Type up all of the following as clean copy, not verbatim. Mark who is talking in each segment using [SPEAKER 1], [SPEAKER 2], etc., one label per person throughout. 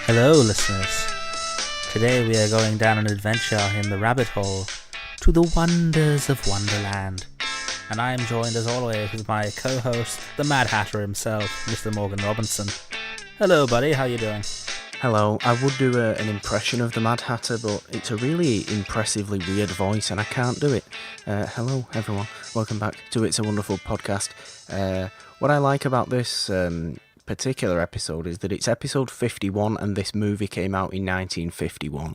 [SPEAKER 1] Hello, listeners. Today we are going down an adventure in the rabbit hole to the wonders of Wonderland. And I am joined, as always, with my co-host, the Mad Hatter himself, Mr. Morgan Robinson. Hello, buddy. How you doing?
[SPEAKER 2] Hello. I would do an impression of the Mad Hatter, but it's a really impressively weird voice, and I can't do it. Hello, everyone. Welcome back to It's a Wonderful Podcast. What I like about this particular episode is that it's episode 51 and this movie came out in 1951.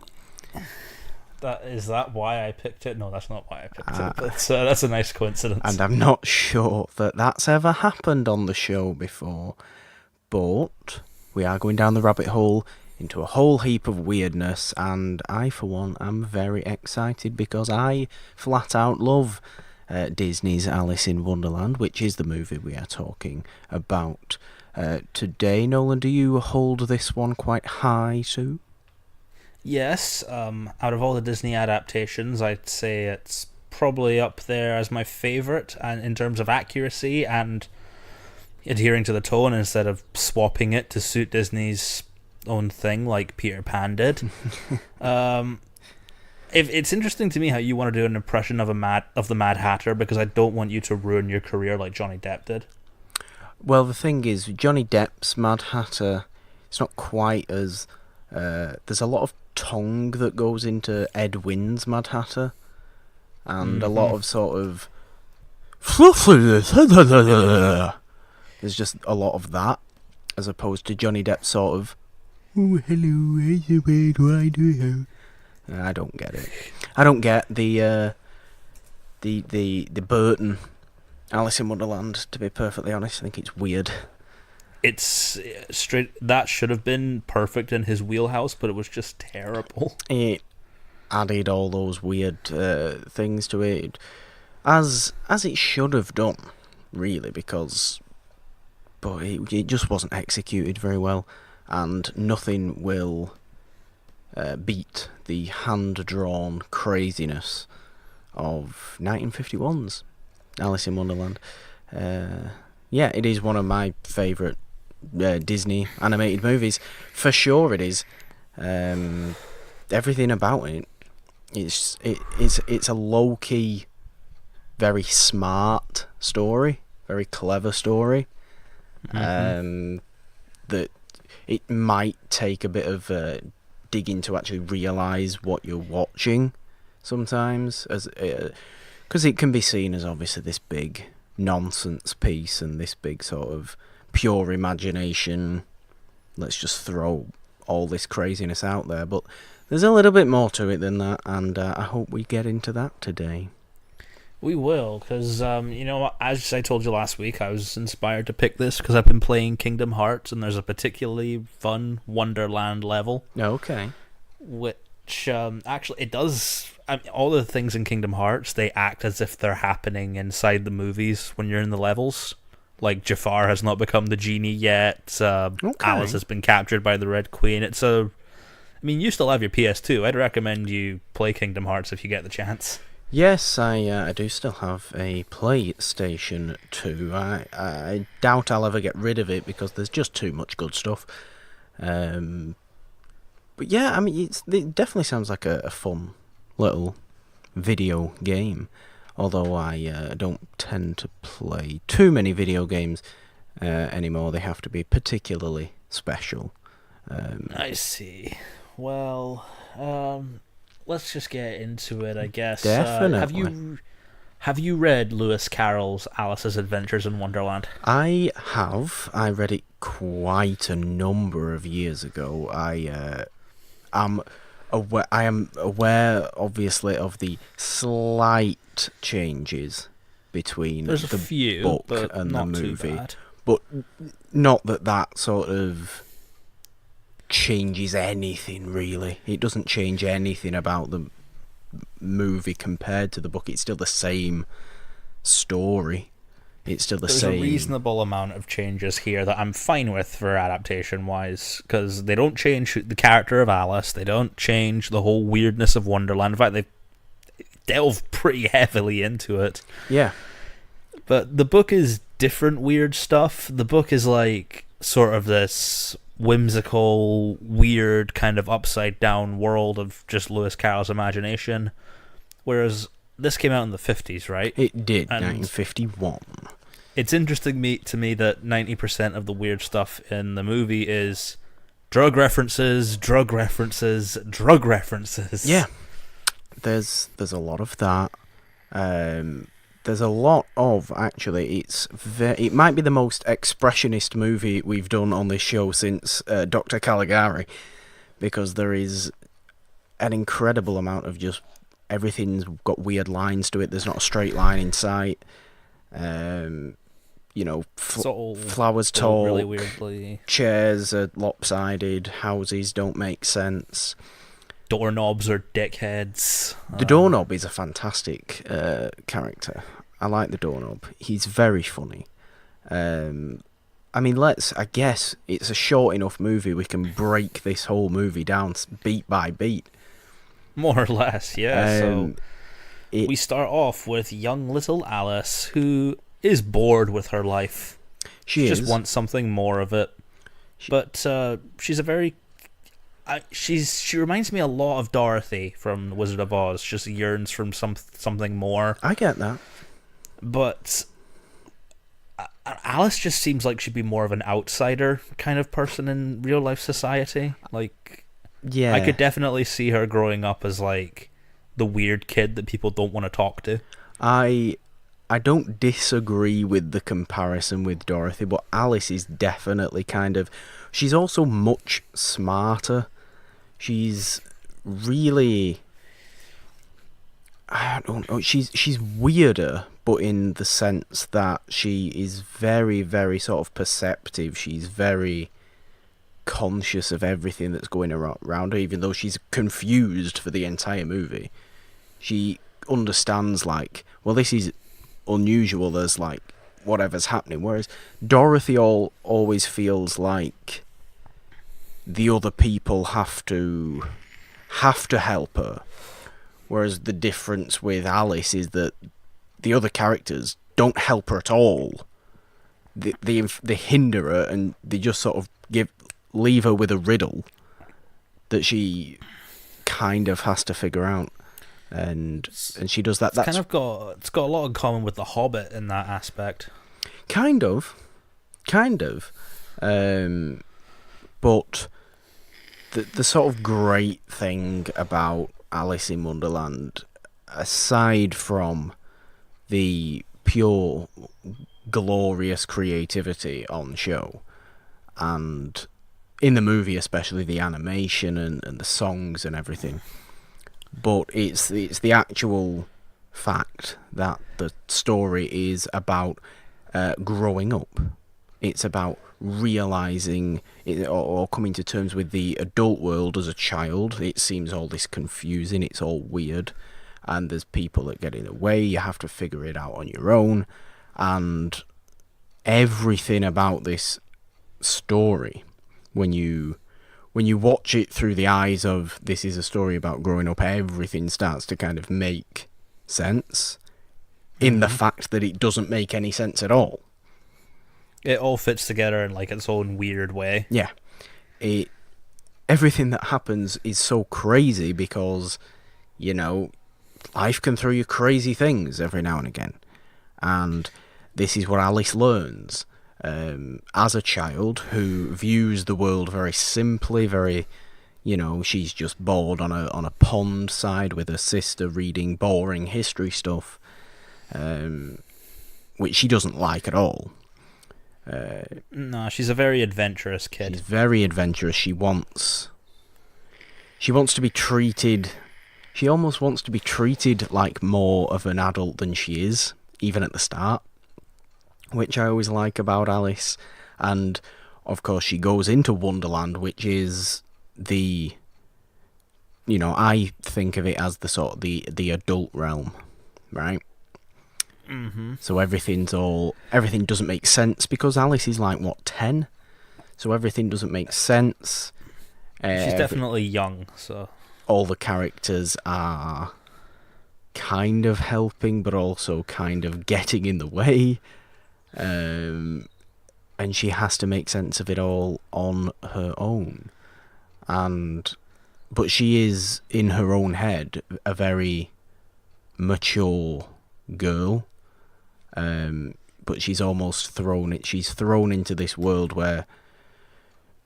[SPEAKER 1] Is that why I picked it? No, that's not why I picked it, but that's a nice coincidence.
[SPEAKER 2] And I'm not sure that that's ever happened on the show before, but we are going down the rabbit hole into a whole heap of weirdness, and I, for one, am very excited because I flat out love Disney's Alice in Wonderland, which is the movie we are talking about today. Nolan, do you hold this one quite high, Sue?
[SPEAKER 1] Yes, out of all the Disney adaptations, I'd say it's probably up there as my favourite, and in terms of accuracy and adhering to the tone instead of swapping it to suit Disney's own thing like Peter Pan did. It's interesting to me how you want to do an impression of the Mad Hatter, because I don't want you to ruin your career like Johnny Depp did.
[SPEAKER 2] Well, the thing is, Johnny Depp's Mad Hatter, it's not quite as... there's a lot of tongue that goes into Ed Wynn's Mad Hatter, and a lot of sort of... There's just a lot of that, as opposed to Johnny Depp's sort of... Oh, hello, what I do? I don't get it. I don't get the Burton Alice in Wonderland, to be perfectly honest. I think it's weird.
[SPEAKER 1] It's straight. That should have been perfect in his wheelhouse, but it was just terrible.
[SPEAKER 2] It added all those weird things to it, as it should have done, really, but it just wasn't executed very well, and nothing will beat the hand-drawn craziness of 1951's Alice in Wonderland. Yeah, it is one of my favourite Disney animated movies. For sure it is. Everything about it, it's a low-key, very smart story, very clever story. That it might take a bit of digging to actually realise what you're watching sometimes, because it can be seen as obviously this big nonsense piece and this big sort of pure imagination, let's just throw all this craziness out there, but there's a little bit more to it than that, and I hope we get into that today.
[SPEAKER 1] We will, because, as I told you last week, I was inspired to pick this because I've been playing Kingdom Hearts, and there's a particularly fun Wonderland level.
[SPEAKER 2] Okay.
[SPEAKER 1] Which, actually, it does... all the things in Kingdom Hearts, they act as if they're happening inside the movies when you're in the levels. Like, Jafar has not become the genie yet, Alice has been captured by the Red Queen. You still have your PS2. I'd recommend you play Kingdom Hearts if you get the chance.
[SPEAKER 2] Yes, I do still have a PlayStation 2. I doubt I'll ever get rid of it because there's just too much good stuff. But yeah, it definitely sounds like a fun little video game. Although I don't tend to play too many video games anymore. They have to be particularly special.
[SPEAKER 1] I see. Well, let's just get into it, I guess.
[SPEAKER 2] Definitely.
[SPEAKER 1] Have you read Lewis Carroll's Alice's Adventures in Wonderland?
[SPEAKER 2] I have. I read it quite a number of years ago. I am aware, obviously, of the slight changes between the book and the movie, but not that sort of changes anything, really. It doesn't change anything about the movie compared to the book. It's still the same story. It's still the same.
[SPEAKER 1] There's a reasonable amount of changes here that I'm fine with for adaptation-wise, because they don't change the character of Alice, they don't change the whole weirdness of Wonderland. In fact, they delve pretty heavily into it.
[SPEAKER 2] Yeah.
[SPEAKER 1] But the book is different weird stuff. The book is like sort of this whimsical, weird, kind of upside down world of just Lewis Carroll's imagination. Whereas this came out in the 50s, right?
[SPEAKER 2] It did,
[SPEAKER 1] And
[SPEAKER 2] 1951.
[SPEAKER 1] it's interesting to me that 90% of the weird stuff in the movie is drug references, drug references, drug references.
[SPEAKER 2] Yeah, there's a lot of that. There's a lot of, actually, it might be the most expressionist movie we've done on this show since Dr. Caligari, because there is an incredible amount of just everything's got weird lines to it. There's not a straight line in sight. Flowers talk,
[SPEAKER 1] really weirdly.
[SPEAKER 2] Chairs are lopsided, houses don't make sense.
[SPEAKER 1] Doorknobs are dickheads.
[SPEAKER 2] The doorknob is a fantastic character. I like the doorknob. He's very funny. I guess it's a short enough movie we can break this whole movie down beat by beat.
[SPEAKER 1] More or less, yeah. We start off with young little Alice, who is bored with her life. She just wants something more of it. But she's a very... she reminds me a lot of Dorothy from The Wizard of Oz. Just yearns from something more.
[SPEAKER 2] I get that.
[SPEAKER 1] But Alice just seems like she'd be more of an outsider kind of person in real life society. Like,
[SPEAKER 2] yeah,
[SPEAKER 1] I could definitely see her growing up as like the weird kid that people don't want to talk to.
[SPEAKER 2] I don't disagree with the comparison with Dorothy, but Alice is definitely she's also much smarter. She's really, I don't know, she's weirder, but in the sense that she is very, very sort of perceptive. She's very conscious of everything that's going around her, even though she's confused for the entire movie. She understands, like, well, this is unusual, there's like whatever's happening, whereas Dorothy always feels like the other people have to help her, whereas the difference with Alice is that the other characters don't help her at all. They hinder her, and they just sort of leave her with a riddle that she kind of has to figure out. And she does that.
[SPEAKER 1] It's got a lot in common with The Hobbit in that aspect.
[SPEAKER 2] Kind of. But the sort of great thing about Alice in Wonderland, aside from the pure glorious creativity on show, and in the movie especially the animation and the songs and everything, but it's the actual fact that the story is about growing up. It's about realising or coming to terms with the adult world as a child. It seems all this confusing, it's all weird, and there's people that get in the way. You have to figure it out on your own, and everything about this story, when you watch it through the eyes of this is a story about growing up, everything starts to kind of make sense in the fact that it doesn't make any sense at all.
[SPEAKER 1] It all fits together in like its own weird way.
[SPEAKER 2] Yeah. Everything that happens is so crazy because, life can throw you crazy things every now and again. And this is what Alice learns. As a child who views the world very simply, very, she's just bored on a pond side with her sister reading boring history stuff, which she doesn't like at all.
[SPEAKER 1] No, she's a very adventurous kid.
[SPEAKER 2] She's very adventurous. She wants to be treated. She almost wants to be treated like more of an adult than she is, even at the start, which I always like about Alice. And of course she goes into Wonderland, which is I think of it as the sort of the adult realm, right?
[SPEAKER 1] Mm-hmm.
[SPEAKER 2] So everything doesn't make sense because Alice is like 10, so everything doesn't make sense.
[SPEAKER 1] She's definitely young, so
[SPEAKER 2] all the characters are kind of helping, but also kind of getting in the way. And and she has to make sense of it all on her own. And but she is in her own head a very mature girl. But she's almost thrown it. She's thrown into this world where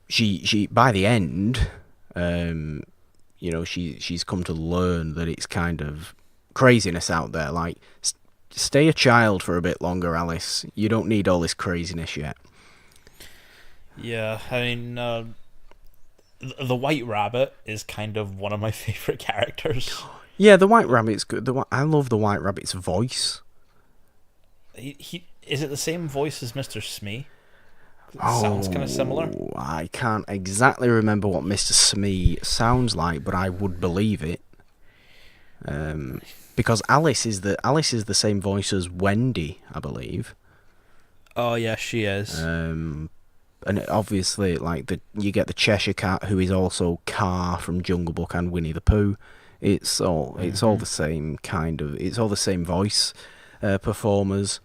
[SPEAKER 2] she by the end, she's come to learn that it's kind of craziness out there. Like, stay a child for a bit longer, Alice. You don't need all this craziness yet.
[SPEAKER 1] Yeah, I mean, the White Rabbit is kind of one of my favorite characters.
[SPEAKER 2] Yeah, the White Rabbit's good. I love the White Rabbit's voice.
[SPEAKER 1] He is it the same voice as Mr. Smee? Sounds kind of similar.
[SPEAKER 2] I can't exactly remember what Mr. Smee sounds like, but I would believe it. Because Alice is the same voice as Wendy, I believe.
[SPEAKER 1] Oh yeah, she is.
[SPEAKER 2] And obviously, you get the Cheshire Cat, who is also Car from Jungle Book and Winnie the Pooh. It's all the same kind of. It's all the same voice performers.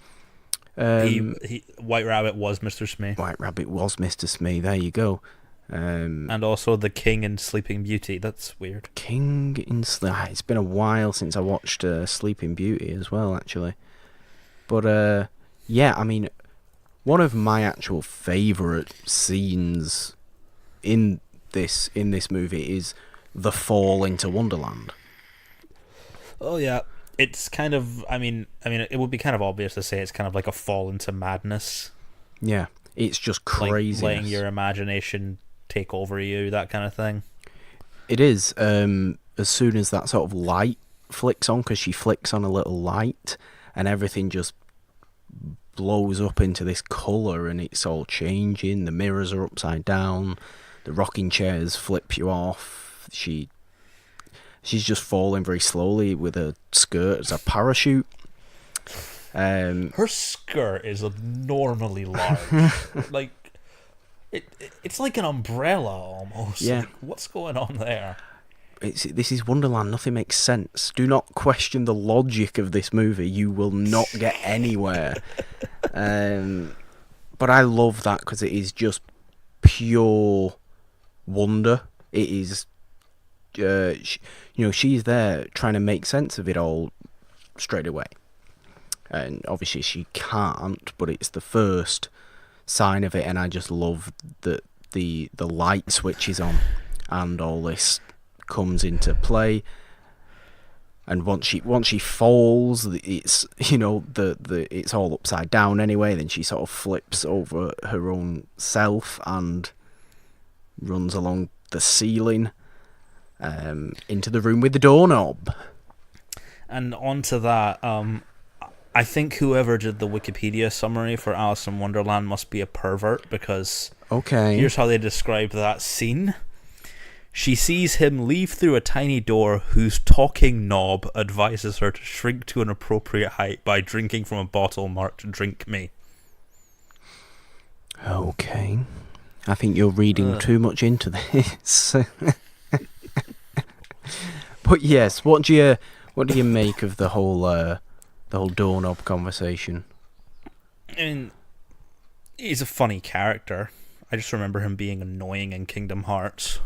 [SPEAKER 1] White Rabbit was Mr. Smee.
[SPEAKER 2] White Rabbit was Mr. Smee. There you go.
[SPEAKER 1] And also the King in Sleeping Beauty. That's weird.
[SPEAKER 2] King in It's been a while since I watched Sleeping Beauty as well, actually. But yeah, I mean, one of my actual favourite scenes in this movie is the fall into Wonderland.
[SPEAKER 1] Oh yeah, it's kind of. I mean, it would be kind of obvious to say it's kind of like a fall into madness.
[SPEAKER 2] Yeah, it's just crazy.
[SPEAKER 1] Like letting your imagination take over you, that kind of thing.
[SPEAKER 2] It is. As soon as that sort of light flicks on, because she flicks on a little light, and everything just blows up into this colour, and it's all changing. The mirrors are upside down. The rocking chairs flip you off. She's just falling very slowly with her skirt as a parachute.
[SPEAKER 1] Her skirt is abnormally large. Like, it's like an umbrella almost.
[SPEAKER 2] Yeah.
[SPEAKER 1] Like, what's going on there?
[SPEAKER 2] This is Wonderland. Nothing makes sense. Do not question the logic of this movie. You will not get anywhere. But I love that because it is just pure wonder. It is, she's there trying to make sense of it all straight away. And obviously she can't, but it's the first sign of it, and I just love that the light switches on and all this comes into play. And once she falls, it's it's all upside down anyway. Then she sort of flips over her own self and runs along the ceiling into the room with the doorknob.
[SPEAKER 1] And onto that, I think whoever did the Wikipedia summary for Alice in Wonderland must be a pervert, because here's how they describe that scene. She sees him leave through a tiny door whose talking knob advises her to shrink to an appropriate height by drinking from a bottle marked "Drink Me."
[SPEAKER 2] Okay. I think you're reading too much into this. But yes, what do you make of the whole doorknob conversation?
[SPEAKER 1] I mean, he's a funny character. I just remember him being annoying in Kingdom Hearts.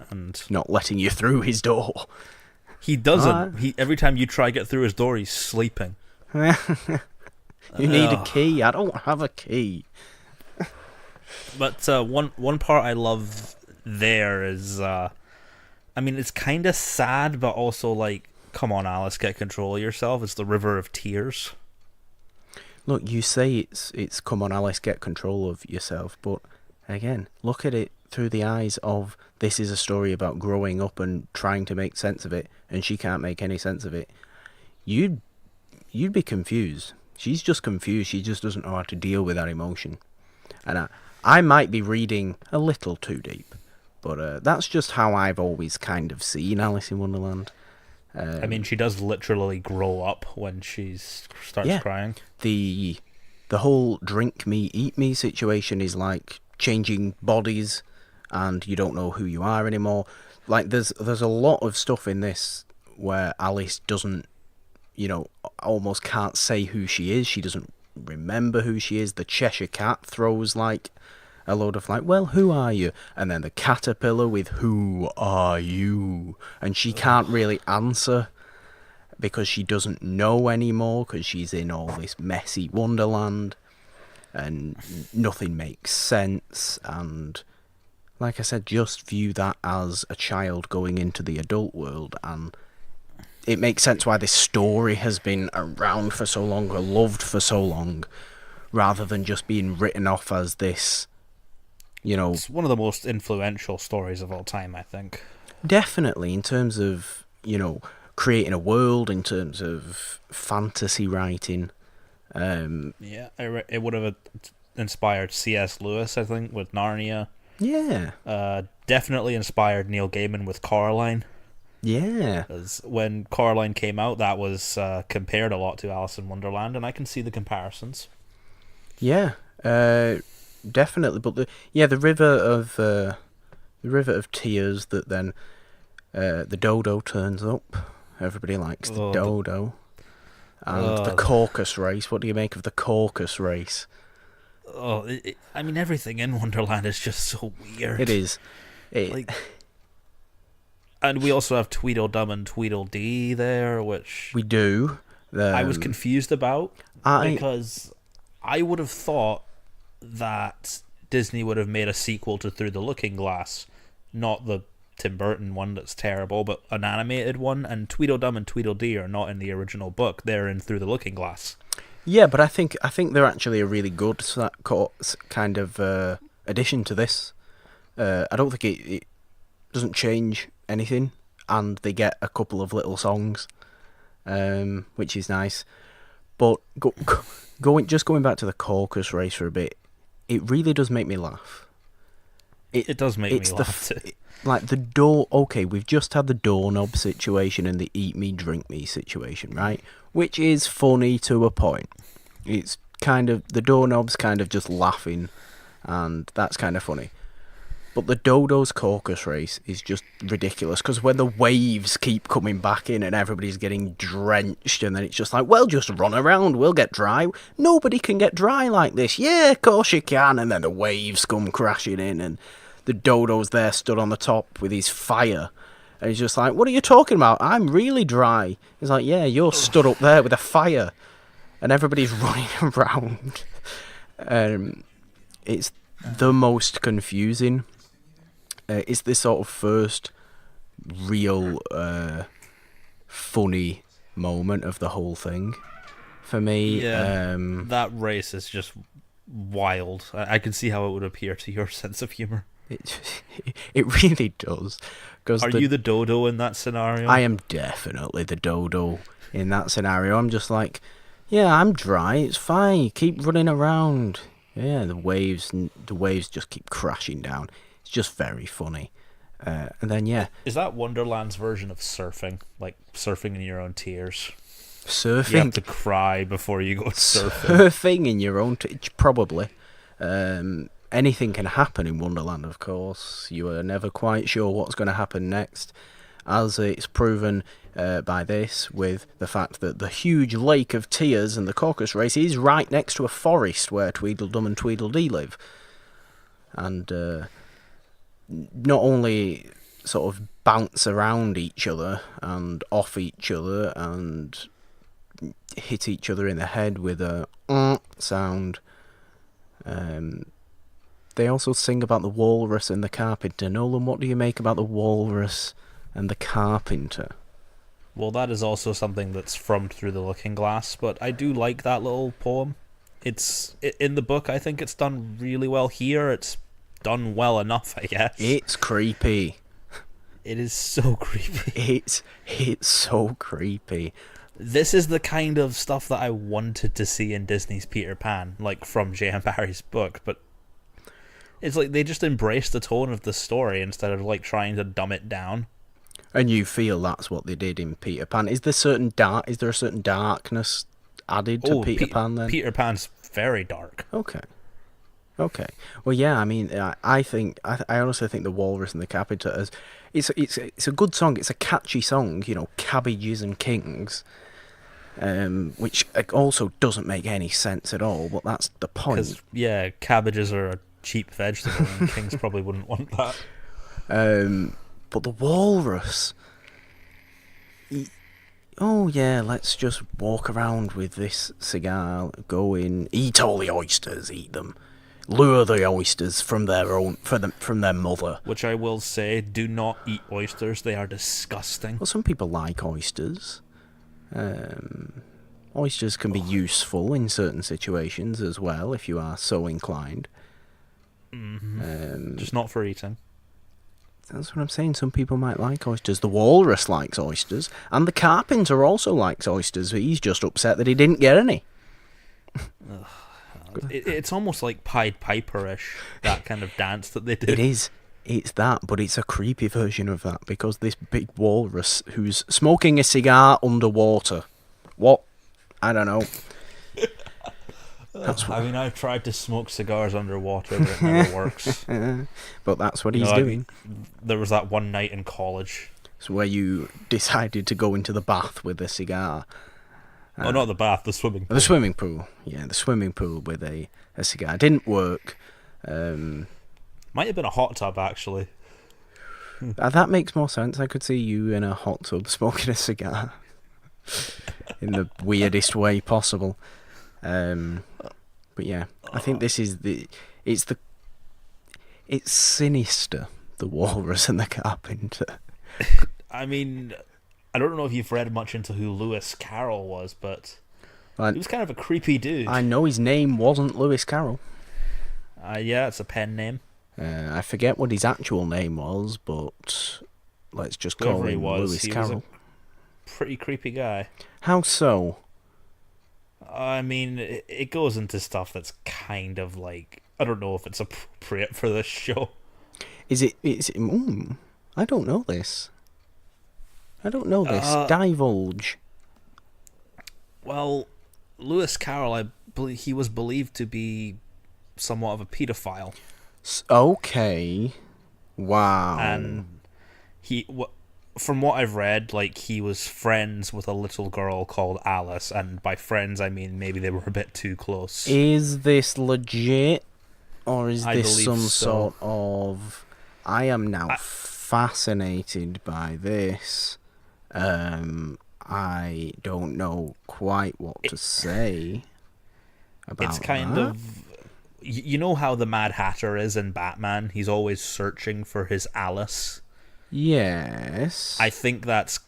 [SPEAKER 1] And
[SPEAKER 2] not letting you through his door.
[SPEAKER 1] He doesn't. Every time you try to get through his door, he's sleeping.
[SPEAKER 2] You need a key. I don't have a key.
[SPEAKER 1] But one part I love there is, it's kind of sad, but also like, come on, Alice, get control of yourself. It's the River of Tears.
[SPEAKER 2] Look, you say it's come on, Alice, get control of yourself, but again, look at it through the eyes of, this is a story about growing up and trying to make sense of it, and she can't make any sense of it. You'd be confused. She's just confused. She just doesn't know how to deal with that emotion. And I might be reading a little too deep, but that's just how I've always kind of seen Alice in Wonderland.
[SPEAKER 1] She does literally grow up when she starts crying.
[SPEAKER 2] The whole drink me, eat me situation is like changing bodies, and you don't know who you are anymore. Like, there's a lot of stuff in this where Alice doesn't, almost can't say who she is. She doesn't remember who she is. The Cheshire Cat throws like a load of like, well, who are you? And then the caterpillar with who are you? And she can't really answer because she doesn't know anymore because she's in all this messy wonderland and nothing makes sense. And like I said, just view that as a child going into the adult world, and it makes sense why this story has been around for so long or loved for so long, rather than just being written off as this,
[SPEAKER 1] It's one of the most influential stories of all time, I think.
[SPEAKER 2] Definitely, in terms of, creating a world, in terms of fantasy writing.
[SPEAKER 1] Yeah, it would have inspired C.S. Lewis, I think, with Narnia.
[SPEAKER 2] Yeah.
[SPEAKER 1] Definitely inspired Neil Gaiman with Coraline.
[SPEAKER 2] Yeah.
[SPEAKER 1] Because when Coraline came out, that was compared a lot to Alice in Wonderland, and I can see the comparisons.
[SPEAKER 2] Yeah. Definitely, but the river of tears that then the dodo turns up. Everybody likes the dodo. And the Caucasus race. What do you make of the Caucasus race?
[SPEAKER 1] I mean, everything in Wonderland is just so weird.
[SPEAKER 2] It is.
[SPEAKER 1] And we also have Tweedledum and Tweedledee there, which
[SPEAKER 2] we do.
[SPEAKER 1] I was confused about because I would have thought that Disney would have made a sequel to Through the Looking Glass, not the Tim Burton one that's terrible, but an animated one. And Tweedledum and Tweedledee are not in the original book; they're in Through the Looking Glass.
[SPEAKER 2] Yeah, but I think they're actually a really good kind of addition to this. I don't think it doesn't change anything, and they get a couple of little songs, which is nice. But going back to the Caucasus race for a bit, it really does make me laugh.
[SPEAKER 1] It does make me laugh too.
[SPEAKER 2] Like the door. Okay, we've just had the doorknob situation and the eat me, drink me situation, right? Which is funny to a point. It's kind of the doorknob's kind of just laughing, and that's kind of funny. But the Dodo's Caucasus race is just ridiculous because when the waves keep coming back in and everybody's getting drenched, and then it's just like, well, just run around, we'll get dry. Nobody can get dry like this. Yeah, of course you can. And then the waves come crashing in, and the Dodo's there stood on the top with his fire. And he's just like, what are you talking about? I'm really dry. He's like, yeah, you're stood up there with a fire. And everybody's running around. It's the most confusing. It's this sort of first real funny moment of the whole thing for me.
[SPEAKER 1] Yeah, that race is just wild. I can see how it would appeal to your sense of humor.
[SPEAKER 2] It really does.
[SPEAKER 1] Are you the dodo in that scenario?
[SPEAKER 2] I am definitely the dodo in that scenario. I'm just like, yeah, I'm dry. It's fine. Keep running around. Yeah, the waves just keep crashing down. It's just very funny. And then, yeah.
[SPEAKER 1] Is that Wonderland's version of surfing? Like surfing in your own tears?
[SPEAKER 2] Surfing?
[SPEAKER 1] You have to cry before you go surfing.
[SPEAKER 2] Surfing in your own tears? Probably. Anything can happen in Wonderland, of course. You are never quite sure what's going to happen next. As it's proven by this, with the fact that the huge lake of tears and the Caucasus race is right next to a forest where Tweedledum and Tweedledee live. And not only sort of bounce around each other and off each other and hit each other in the head with a sound, they also sing about the walrus and the carpenter. Nolan, what do you make about the walrus and the carpenter?
[SPEAKER 1] Well, that is also something that's from Through the Looking Glass, but I do like that little poem. It's in the book. I think it's done really well. Here, it's done well enough, I guess.
[SPEAKER 2] It's creepy.
[SPEAKER 1] It is so creepy.
[SPEAKER 2] It's so creepy.
[SPEAKER 1] This is the kind of stuff that I wanted to see in Disney's Peter Pan, like from J.M. Barrie's book, but it's like they just embrace the tone of the story instead of like trying to dumb it down.
[SPEAKER 2] And you feel that's what they did in Peter Pan. Is there a certain darkness added to Peter Pan then?
[SPEAKER 1] Peter Pan's very dark.
[SPEAKER 2] Okay. Well, yeah. I mean, I honestly think the Walrus and the Carpenter it's a good song. It's a catchy song. Cabbages and Kings. which also doesn't make any sense at all. But that's the point.
[SPEAKER 1] Because yeah, cabbages are a cheap vegetable, and kings probably wouldn't want that.
[SPEAKER 2] But the walrus. Oh yeah, let's just walk around with this cigar, go in, eat all the oysters, eat them, lure the oysters from from their mother.
[SPEAKER 1] Which I will say, do not eat oysters; they are disgusting.
[SPEAKER 2] Well, some people like oysters. Oysters can be useful in certain situations as well, if you are so inclined.
[SPEAKER 1] Just not for eating.
[SPEAKER 2] That's what I'm saying. Some people might like oysters. The walrus likes oysters, and the carpenter also likes oysters, but he's just upset that he didn't get any.
[SPEAKER 1] It's almost like Pied Piper-ish, that kind of dance that they do.
[SPEAKER 2] It is. It's that, but it's a creepy version of that, because this big walrus who's smoking a cigar underwater. What? I don't know.
[SPEAKER 1] I mean, I've tried to smoke cigars underwater, but it never works.
[SPEAKER 2] But that's what he's doing.
[SPEAKER 1] There was that one night in college.
[SPEAKER 2] So where you decided to go into the bath with a cigar.
[SPEAKER 1] Oh, not the bath, the swimming pool.
[SPEAKER 2] The swimming pool. Yeah, the swimming pool with a cigar. Didn't work.
[SPEAKER 1] Might have been a hot tub, actually.
[SPEAKER 2] That makes more sense. I could see you in a hot tub smoking a cigar. In the weirdest way possible. But yeah, I think this is it's sinister, the walrus and the carpenter.
[SPEAKER 1] I mean, I don't know if you've read much into who Lewis Carroll was, but he was kind of a creepy dude.
[SPEAKER 2] I know his name wasn't Lewis Carroll.
[SPEAKER 1] Yeah, it's a pen name.
[SPEAKER 2] I forget what his actual name was, but let's just call him Lewis Carroll.
[SPEAKER 1] Was a pretty creepy guy.
[SPEAKER 2] How so?
[SPEAKER 1] I mean, it goes into stuff that's kind of like, I don't know if it's appropriate for this show.
[SPEAKER 2] Is it? I don't know this. Divulge.
[SPEAKER 1] Well, Lewis Carroll, I believe he was believed to be somewhat of a paedophile.
[SPEAKER 2] Okay. Wow.
[SPEAKER 1] And from what I've read, like, he was friends with a little girl called Alice, and by friends I mean maybe they were a bit too close.
[SPEAKER 2] Is this legit, or is this some
[SPEAKER 1] so.
[SPEAKER 2] sort of... I am now fascinated by this. I don't know quite what to say about
[SPEAKER 1] It's kind
[SPEAKER 2] that.
[SPEAKER 1] of... You know how the Mad Hatter is in Batman? He's always searching for his Alice.
[SPEAKER 2] Yes.
[SPEAKER 1] I think that's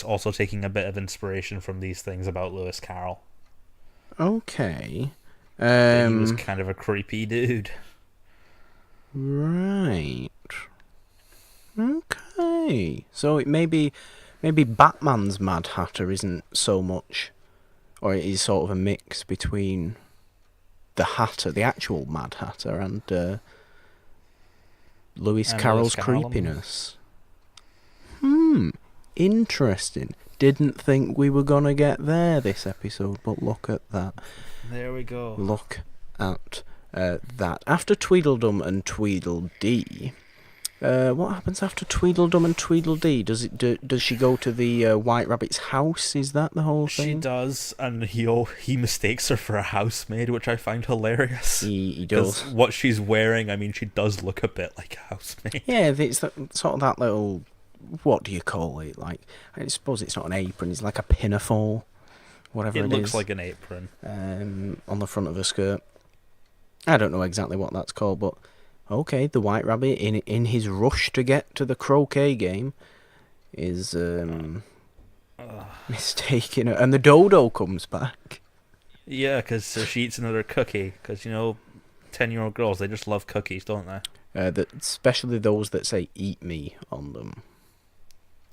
[SPEAKER 1] also taking a bit of inspiration from these things about Lewis Carroll.
[SPEAKER 2] Okay.
[SPEAKER 1] He was kind of a creepy dude.
[SPEAKER 2] Right. Okay. So it maybe Batman's Mad Hatter isn't so much, or it is sort of a mix between the Hatter, the actual Mad Hatter, and Lewis Carroll's creepiness. Interesting. Didn't think we were gonna get there this episode, but look at that.
[SPEAKER 1] There we go.
[SPEAKER 2] Look at that. After Tweedledum and Tweedledee, what happens after Tweedledum and Tweedledee? Does she go to the White Rabbit's house? Is that the whole thing?
[SPEAKER 1] She does, and he mistakes her for a housemaid, which I find hilarious.
[SPEAKER 2] He does.
[SPEAKER 1] What she's wearing, I mean, she does look a bit like a housemaid.
[SPEAKER 2] Yeah, it's sort of that little... What do you call it? Like, I suppose it's not an apron. It's like a pinafore, whatever it is.
[SPEAKER 1] It looks like an apron.
[SPEAKER 2] On the front of her skirt. I don't know exactly what that's called, but okay, the White Rabbit, in his rush to get to the croquet game, is mistaken, and the dodo comes back.
[SPEAKER 1] Yeah, because she eats another cookie. Because 10-year-old girls, they just love cookies, don't they?
[SPEAKER 2] Especially those that say "eat me" on them.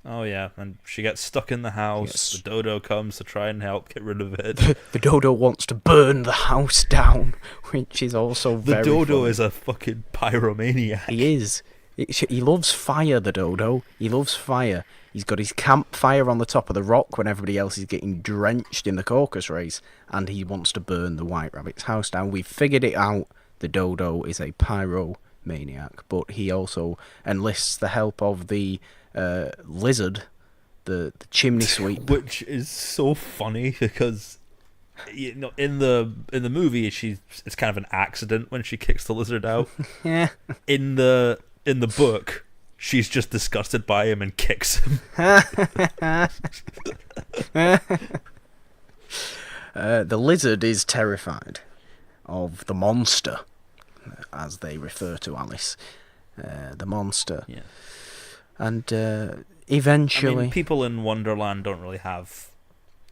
[SPEAKER 1] Oh yeah, and she gets stuck in the house.
[SPEAKER 2] Yes.
[SPEAKER 1] The dodo comes to try and help get rid of it.
[SPEAKER 2] The dodo wants to burn the house down, which is also very
[SPEAKER 1] The dodo
[SPEAKER 2] funny.
[SPEAKER 1] is a fucking pyromaniac.
[SPEAKER 2] He is. He loves fire, the dodo. He loves fire. He's got his campfire on the top of the rock when everybody else is getting drenched in the caucus race, and he wants to burn the White Rabbit's house down. We've figured it out. The dodo is a pyromaniac, but he also enlists the help of the lizard the chimney sweep.
[SPEAKER 1] Which is so funny because in the movie it's kind of an accident when she kicks the lizard out.
[SPEAKER 2] Yeah.
[SPEAKER 1] In the book, she's just disgusted by him and kicks him.
[SPEAKER 2] The lizard is terrified of the monster, as they refer to Alice. The monster.
[SPEAKER 1] Yeah.
[SPEAKER 2] And eventually...
[SPEAKER 1] I mean, people in Wonderland don't really have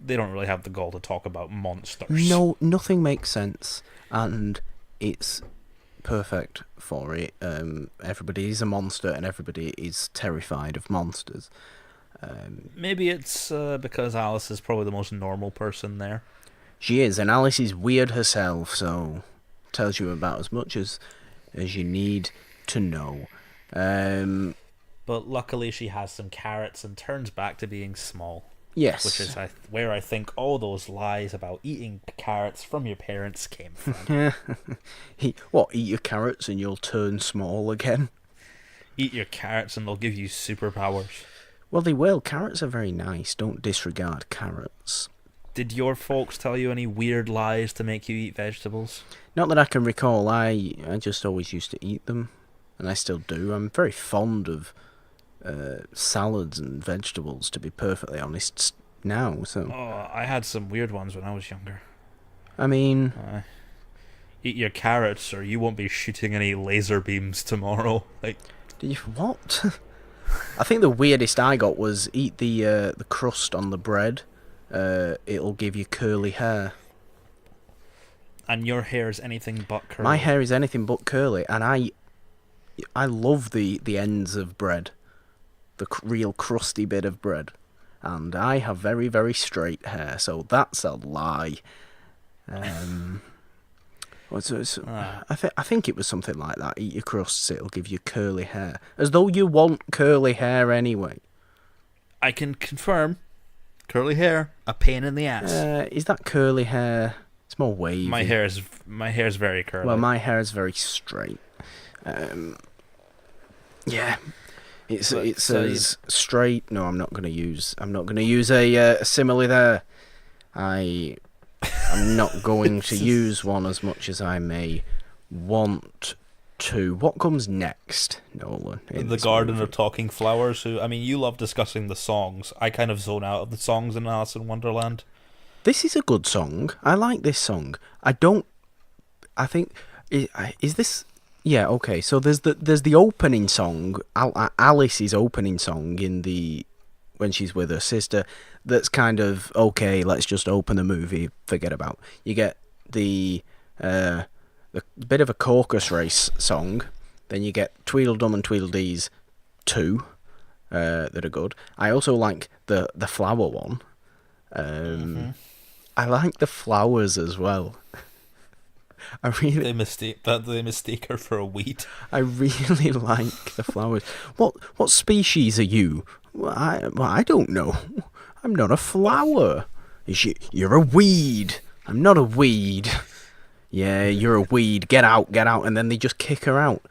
[SPEAKER 1] the gall to talk about monsters.
[SPEAKER 2] No, nothing makes sense, and it's perfect for it. Everybody is a monster, and everybody is terrified of monsters.
[SPEAKER 1] Maybe it's because Alice is probably the most normal person there.
[SPEAKER 2] She is, and Alice is weird herself, so tells you about as much as you need to know.
[SPEAKER 1] But luckily she has some carrots and turns back to being small.
[SPEAKER 2] Yes.
[SPEAKER 1] Which is where I think all those lies about eating carrots from your parents came from.
[SPEAKER 2] What, eat your carrots and you'll turn small again?
[SPEAKER 1] Eat your carrots and they'll give you superpowers.
[SPEAKER 2] Well, they will. Carrots are very nice. Don't disregard carrots.
[SPEAKER 1] Did your folks tell you any weird lies to make you eat vegetables?
[SPEAKER 2] Not that I can recall. I just always used to eat them, and I still do. I'm very fond of salads and vegetables, to be perfectly honest, now. So
[SPEAKER 1] I had some weird ones when I was younger.
[SPEAKER 2] I mean...
[SPEAKER 1] eat your carrots or you won't be shooting any laser beams tomorrow.
[SPEAKER 2] Did you... What? I think the weirdest I got was eat the crust on the bread. It'll give you curly hair.
[SPEAKER 1] And your hair is anything but curly.
[SPEAKER 2] My hair is anything but curly, and I love the ends of bread. The real crusty bit of bread. And I have very, very straight hair, so that's a lie. I think it was something like that. Eat your crusts, it'll give you curly hair. As though you want curly hair anyway.
[SPEAKER 1] I can confirm, curly hair, a pain in the ass.
[SPEAKER 2] Is that curly hair? It's more wavy.
[SPEAKER 1] My hair's very curly.
[SPEAKER 2] Well, my hair is very straight. Yeah. It says straight. No, I'm not going to use a simile there. I'm not going to use one as much as I may want to. What comes next, Nolan?
[SPEAKER 1] The Garden of Talking Flowers. You love discussing the songs. I kind of zone out of the songs in Alice in Wonderland.
[SPEAKER 2] This is a good song. I like this song. Is this... Yeah, okay. So there's the opening song, Alice's opening song when she's with her sister. That's kind of okay. Let's just open the movie. Forget about. You get the bit of a caucus race song. Then you get Tweedledum and Tweedledees 2 that are good. I also like the flower one. I like the flowers as well.
[SPEAKER 1] They mistake her for a weed.
[SPEAKER 2] I really like the flowers. What species are you? Well, I don't know. I'm not a flower. You're a weed. I'm not a weed. Yeah, you're a weed. Get out. And then they just kick her out.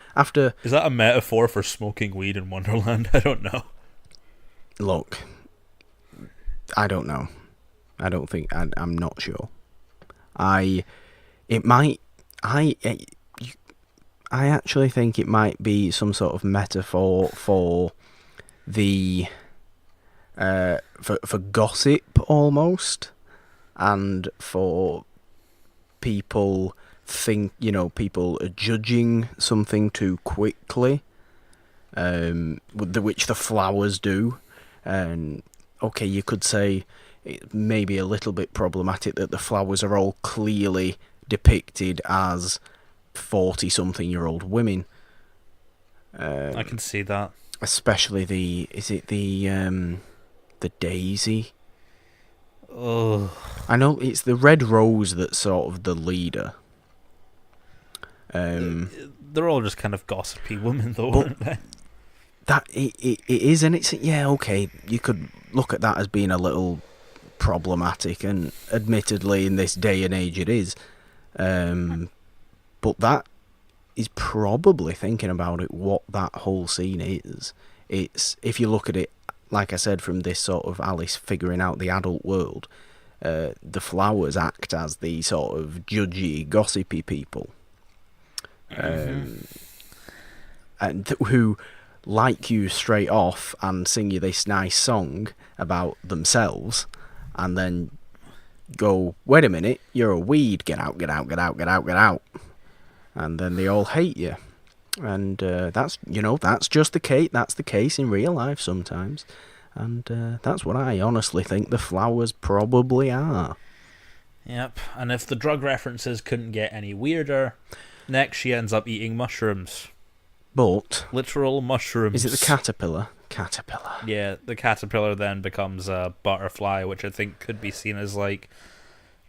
[SPEAKER 1] Is that a metaphor for smoking weed in Wonderland? I don't know.
[SPEAKER 2] Look, I don't know. I don't think... I'm not sure. I actually think it might be some sort of metaphor for the for gossip almost, and for people people are judging something too quickly, which the flowers do. And okay, you could say it may be a little bit problematic that the flowers are all clearly depicted as 40-something-year-old women.
[SPEAKER 1] I can see that.
[SPEAKER 2] Especially the daisy?
[SPEAKER 1] Oh.
[SPEAKER 2] I know it's the red rose that's sort of the leader.
[SPEAKER 1] They're all just kind of gossipy women, though, aren't they?
[SPEAKER 2] That it is, and it's... Yeah, okay, you could look at that as being a little problematic, and admittedly in this day and age it is. But that is probably, thinking about it, what that whole scene is. It's, if you look at it like I said, from this sort of Alice figuring out the adult world, the flowers act as the sort of judgy, gossipy people, and who like you straight off and sing you this nice song about themselves, and then go, wait a minute, you're a weed, get out, get out, get out, get out, get out. And then they all hate you. And that's just the case. That's the case in real life sometimes. And that's what I honestly think the flowers probably are.
[SPEAKER 1] Yep, and if the drug references couldn't get any weirder, next she ends up eating mushrooms.
[SPEAKER 2] But
[SPEAKER 1] literal mushrooms.
[SPEAKER 2] Is it the caterpillar? Caterpillar.
[SPEAKER 1] Yeah, the caterpillar then becomes a butterfly, which I think could be seen as like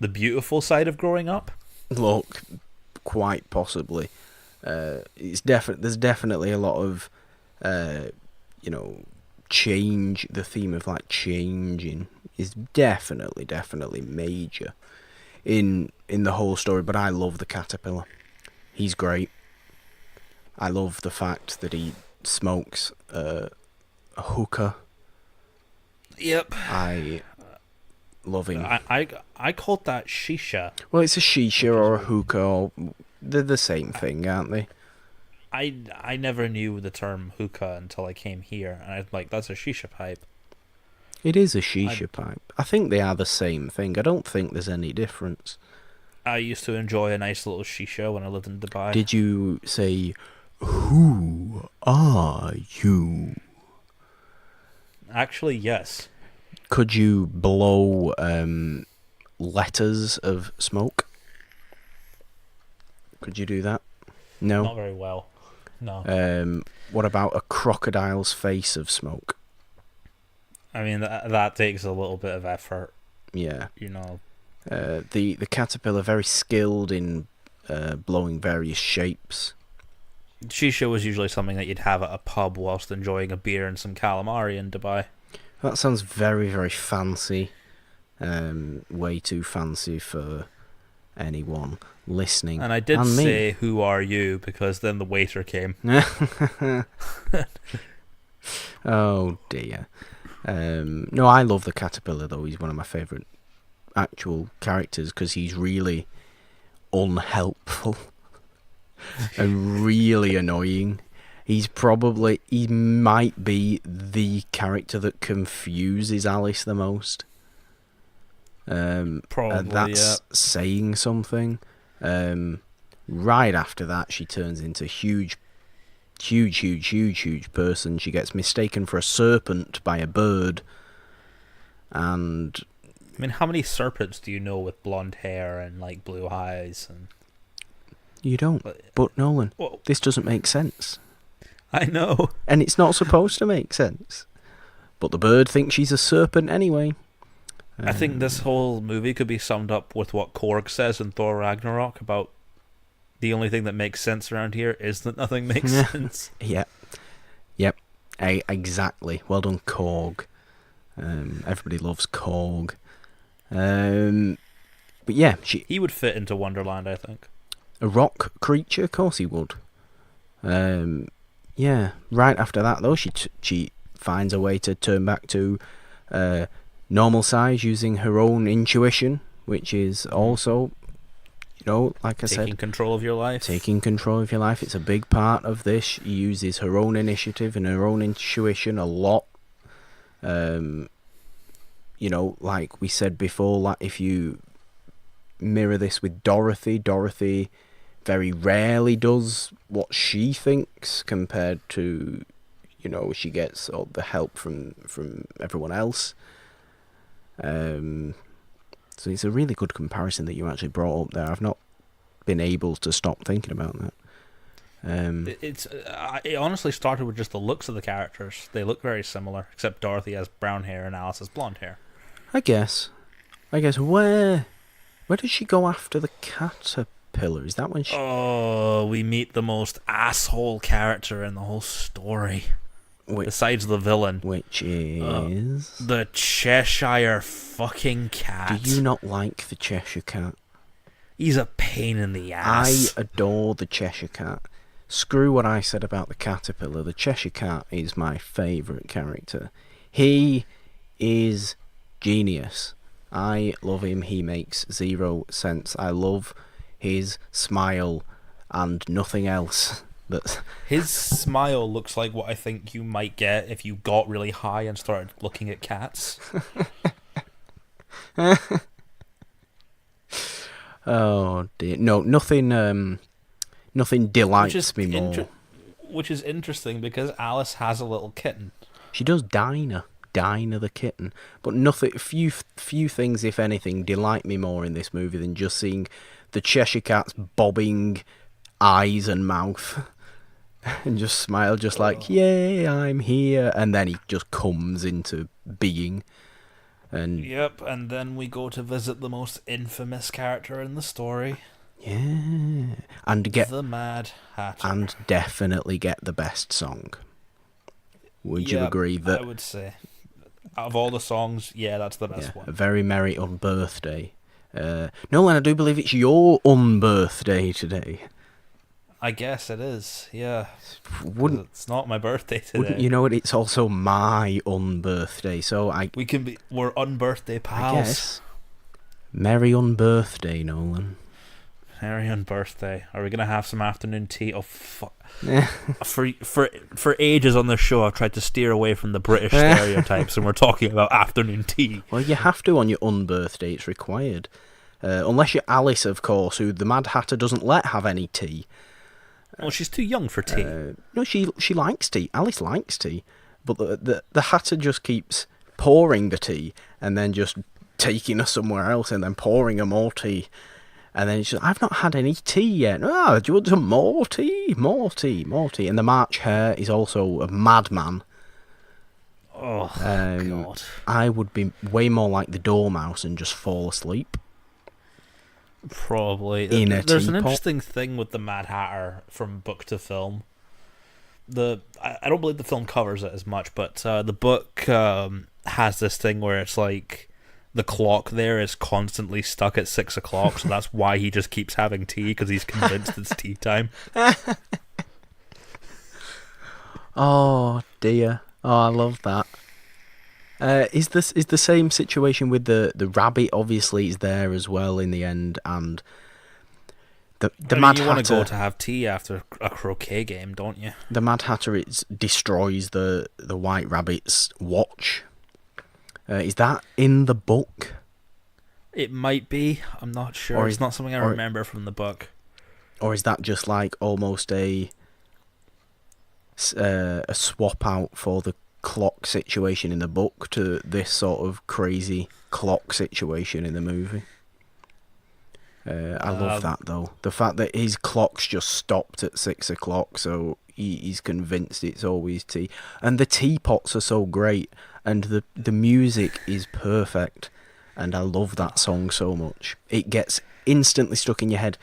[SPEAKER 1] the beautiful side of growing up.
[SPEAKER 2] Look, quite possibly. There's definitely a lot of change. The theme of like changing is definitely major in the whole story. But I love the caterpillar. He's great. I love the fact that he smokes a hookah.
[SPEAKER 1] Yep.
[SPEAKER 2] I love him.
[SPEAKER 1] I called that shisha.
[SPEAKER 2] Well, it's a shisha or a hookah. Or, they're the same thing, aren't they?
[SPEAKER 1] I never knew the term hookah until I came here, and I was like, that's a shisha pipe.
[SPEAKER 2] It is a shisha pipe. I think they are the same thing. I don't think there's any difference.
[SPEAKER 1] I used to enjoy a nice little shisha when I lived in Dubai.
[SPEAKER 2] Did you say, who are you?
[SPEAKER 1] Actually, yes.
[SPEAKER 2] Could you blow letters of smoke? Could you do that? No?
[SPEAKER 1] Not very well. No.
[SPEAKER 2] What about a crocodile's face of smoke?
[SPEAKER 1] I mean, that takes a little bit of effort.
[SPEAKER 2] Yeah.
[SPEAKER 1] You know.
[SPEAKER 2] The caterpillar, very skilled in blowing various shapes.
[SPEAKER 1] Shisha was usually something that you'd have at a pub whilst enjoying a beer and some calamari in Dubai.
[SPEAKER 2] That sounds very, very fancy. Way too fancy for anyone listening.
[SPEAKER 1] And I did say, who are you? Because then the waiter came.
[SPEAKER 2] Oh, dear. No, I love the caterpillar, though. He's one of my favourite actual characters because he's really unhelpful and really annoying. He might be the character that confuses Alice the most.
[SPEAKER 1] Probably,
[SPEAKER 2] that's saying something. Right after that, she turns into huge person. She gets mistaken for a serpent by a bird. And
[SPEAKER 1] I mean, how many serpents do you know with blonde hair and like blue eyes? And
[SPEAKER 2] you don't. But Nolan,
[SPEAKER 1] well,
[SPEAKER 2] this doesn't make sense.
[SPEAKER 1] I know.
[SPEAKER 2] And it's not supposed to make sense. But the bird thinks she's a serpent anyway.
[SPEAKER 1] I think this whole movie could be summed up with what Korg says in Thor Ragnarok about the only thing that makes sense around here is that nothing makes sense.
[SPEAKER 2] Yep. Exactly. Well done, Korg. Everybody loves Korg. But yeah,
[SPEAKER 1] he would fit into Wonderland, I think.
[SPEAKER 2] A rock creature, of course he would. Yeah. Right after that, though, she finds a way to turn back to normal size using her own intuition, which is also, like I said,
[SPEAKER 1] taking control of your life.
[SPEAKER 2] Taking control of your life. It's a big part of this. She uses her own initiative and her own intuition a lot. Like we said before, like if you mirror this with Dorothy very rarely does what she thinks compared to, she gets all the help from everyone else. So it's a really good comparison that you actually brought up there. I've not been able to stop thinking about that.
[SPEAKER 1] It honestly started with just the looks of the characters. They look very similar, except Dorothy has brown hair and Alice has blonde hair.
[SPEAKER 2] I guess where does she go after the caterpillar? Is that when she...
[SPEAKER 1] Oh, we meet the most asshole character in the whole story. Besides the villain.
[SPEAKER 2] Which is...
[SPEAKER 1] the Cheshire fucking cat.
[SPEAKER 2] Do you not like the Cheshire cat?
[SPEAKER 1] He's a pain in the ass.
[SPEAKER 2] I adore the Cheshire cat. Screw what I said about the caterpillar. The Cheshire cat is my favourite character. He is genius. I love him. He makes zero sense. I love his smile and nothing else. That's
[SPEAKER 1] His smile looks like what I think you might get if you got really high and started looking at cats.
[SPEAKER 2] oh dear. No, nothing. Nothing
[SPEAKER 1] Which is
[SPEAKER 2] delights me more.
[SPEAKER 1] which is interesting because Alice has a little kitten.
[SPEAKER 2] She does Dinah the kitten, but nothing. Few things, if anything, delight me more in this movie than just seeing the Cheshire Cat's bobbing eyes and mouth, and just smile, just like yay, I'm here, and then he just comes into being, and
[SPEAKER 1] Yep, and then we go to visit the most infamous character in the story,
[SPEAKER 2] yeah, and get
[SPEAKER 1] the Mad Hatter.
[SPEAKER 2] and definitely get the best song. Would you
[SPEAKER 1] Yep,
[SPEAKER 2] agree
[SPEAKER 1] I
[SPEAKER 2] that?
[SPEAKER 1] would say. Out of all the songs, yeah, that's the
[SPEAKER 2] Yeah,
[SPEAKER 1] best
[SPEAKER 2] a
[SPEAKER 1] one.
[SPEAKER 2] very merry unbirthday. Nolan, I do believe it's your unbirthday today.
[SPEAKER 1] I guess it is, yeah, because
[SPEAKER 2] Wouldn't
[SPEAKER 1] it's not my birthday
[SPEAKER 2] wouldn't
[SPEAKER 1] today.
[SPEAKER 2] you know it? It's also my unbirthday, so
[SPEAKER 1] We're unbirthday
[SPEAKER 2] I
[SPEAKER 1] pals.
[SPEAKER 2] guess merry unbirthday, Nolan.
[SPEAKER 1] Harry on birthday. Are we gonna have some afternoon tea? Oh fuck!
[SPEAKER 2] Eh,
[SPEAKER 1] For ages on this show, I've tried to steer away from the British stereotypes, and we're talking about afternoon tea.
[SPEAKER 2] well, you have to on your unbirthday. It's required. Unless you're Alice, of course, who the Mad Hatter doesn't let have any tea.
[SPEAKER 1] Well, she's too young for tea.
[SPEAKER 2] No, she likes tea. Alice likes tea, but the Hatter just keeps pouring the tea and then just taking her somewhere else and then pouring her more tea. And then she's I've not had any tea yet. Ah, do you want some more tea? More tea, more tea. And the March Hare is also a madman.
[SPEAKER 1] Oh
[SPEAKER 2] Um,
[SPEAKER 1] god.
[SPEAKER 2] I would be way more like the Dormouse and just fall asleep.
[SPEAKER 1] Probably.
[SPEAKER 2] In a
[SPEAKER 1] There's an
[SPEAKER 2] teapot.
[SPEAKER 1] interesting thing with the Mad Hatter from book to film. I don't believe the film covers it as much, but the book has this thing where it's like the clock there is constantly stuck at 6 o'clock, so that's why he just keeps having tea because he's convinced it's tea time.
[SPEAKER 2] Oh dear. Oh, I love that. Is the same situation with the rabbit? Obviously, is there as well in the end, and the
[SPEAKER 1] I mean,
[SPEAKER 2] Mad
[SPEAKER 1] you want to go
[SPEAKER 2] Hatter.
[SPEAKER 1] to have tea after a croquet game, don't you?
[SPEAKER 2] The Mad Hatter destroys the White Rabbit's watch. Is that in the book,
[SPEAKER 1] It might be. I'm not sure.
[SPEAKER 2] Or
[SPEAKER 1] It's
[SPEAKER 2] is-
[SPEAKER 1] not something I
[SPEAKER 2] or-
[SPEAKER 1] remember from the book.
[SPEAKER 2] or is that just like almost a swap out for the clock situation in the book to this sort of crazy clock situation in the movie? I love that though. The fact that his clock's just stopped at 6 o'clock, so he's convinced it's always tea. And the teapots are so great, and the music is perfect, and I love that song so much. It gets instantly stuck in your head.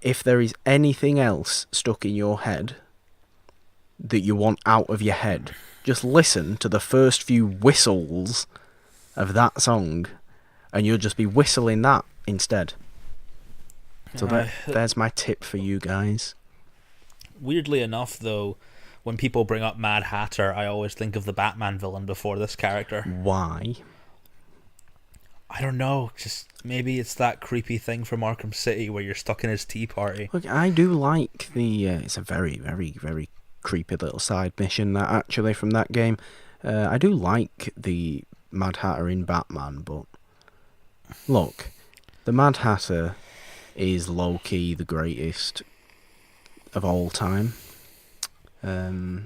[SPEAKER 2] If there is anything else stuck in your head that you want out of your head, just listen to the first few whistles of that song, and you'll just be whistling that instead. So there's my tip for you guys.
[SPEAKER 1] Weirdly enough, though, when people bring up Mad Hatter, I always think of the Batman villain before this character.
[SPEAKER 2] Why?
[SPEAKER 1] I don't know, just maybe it's that creepy thing from Arkham City where you're stuck in his tea party.
[SPEAKER 2] Look, I do like the. It's a very, very, very creepy little side mission that actually from that game. I do like the Mad Hatter in Batman, but look, the Mad Hatter is low key the greatest of all time.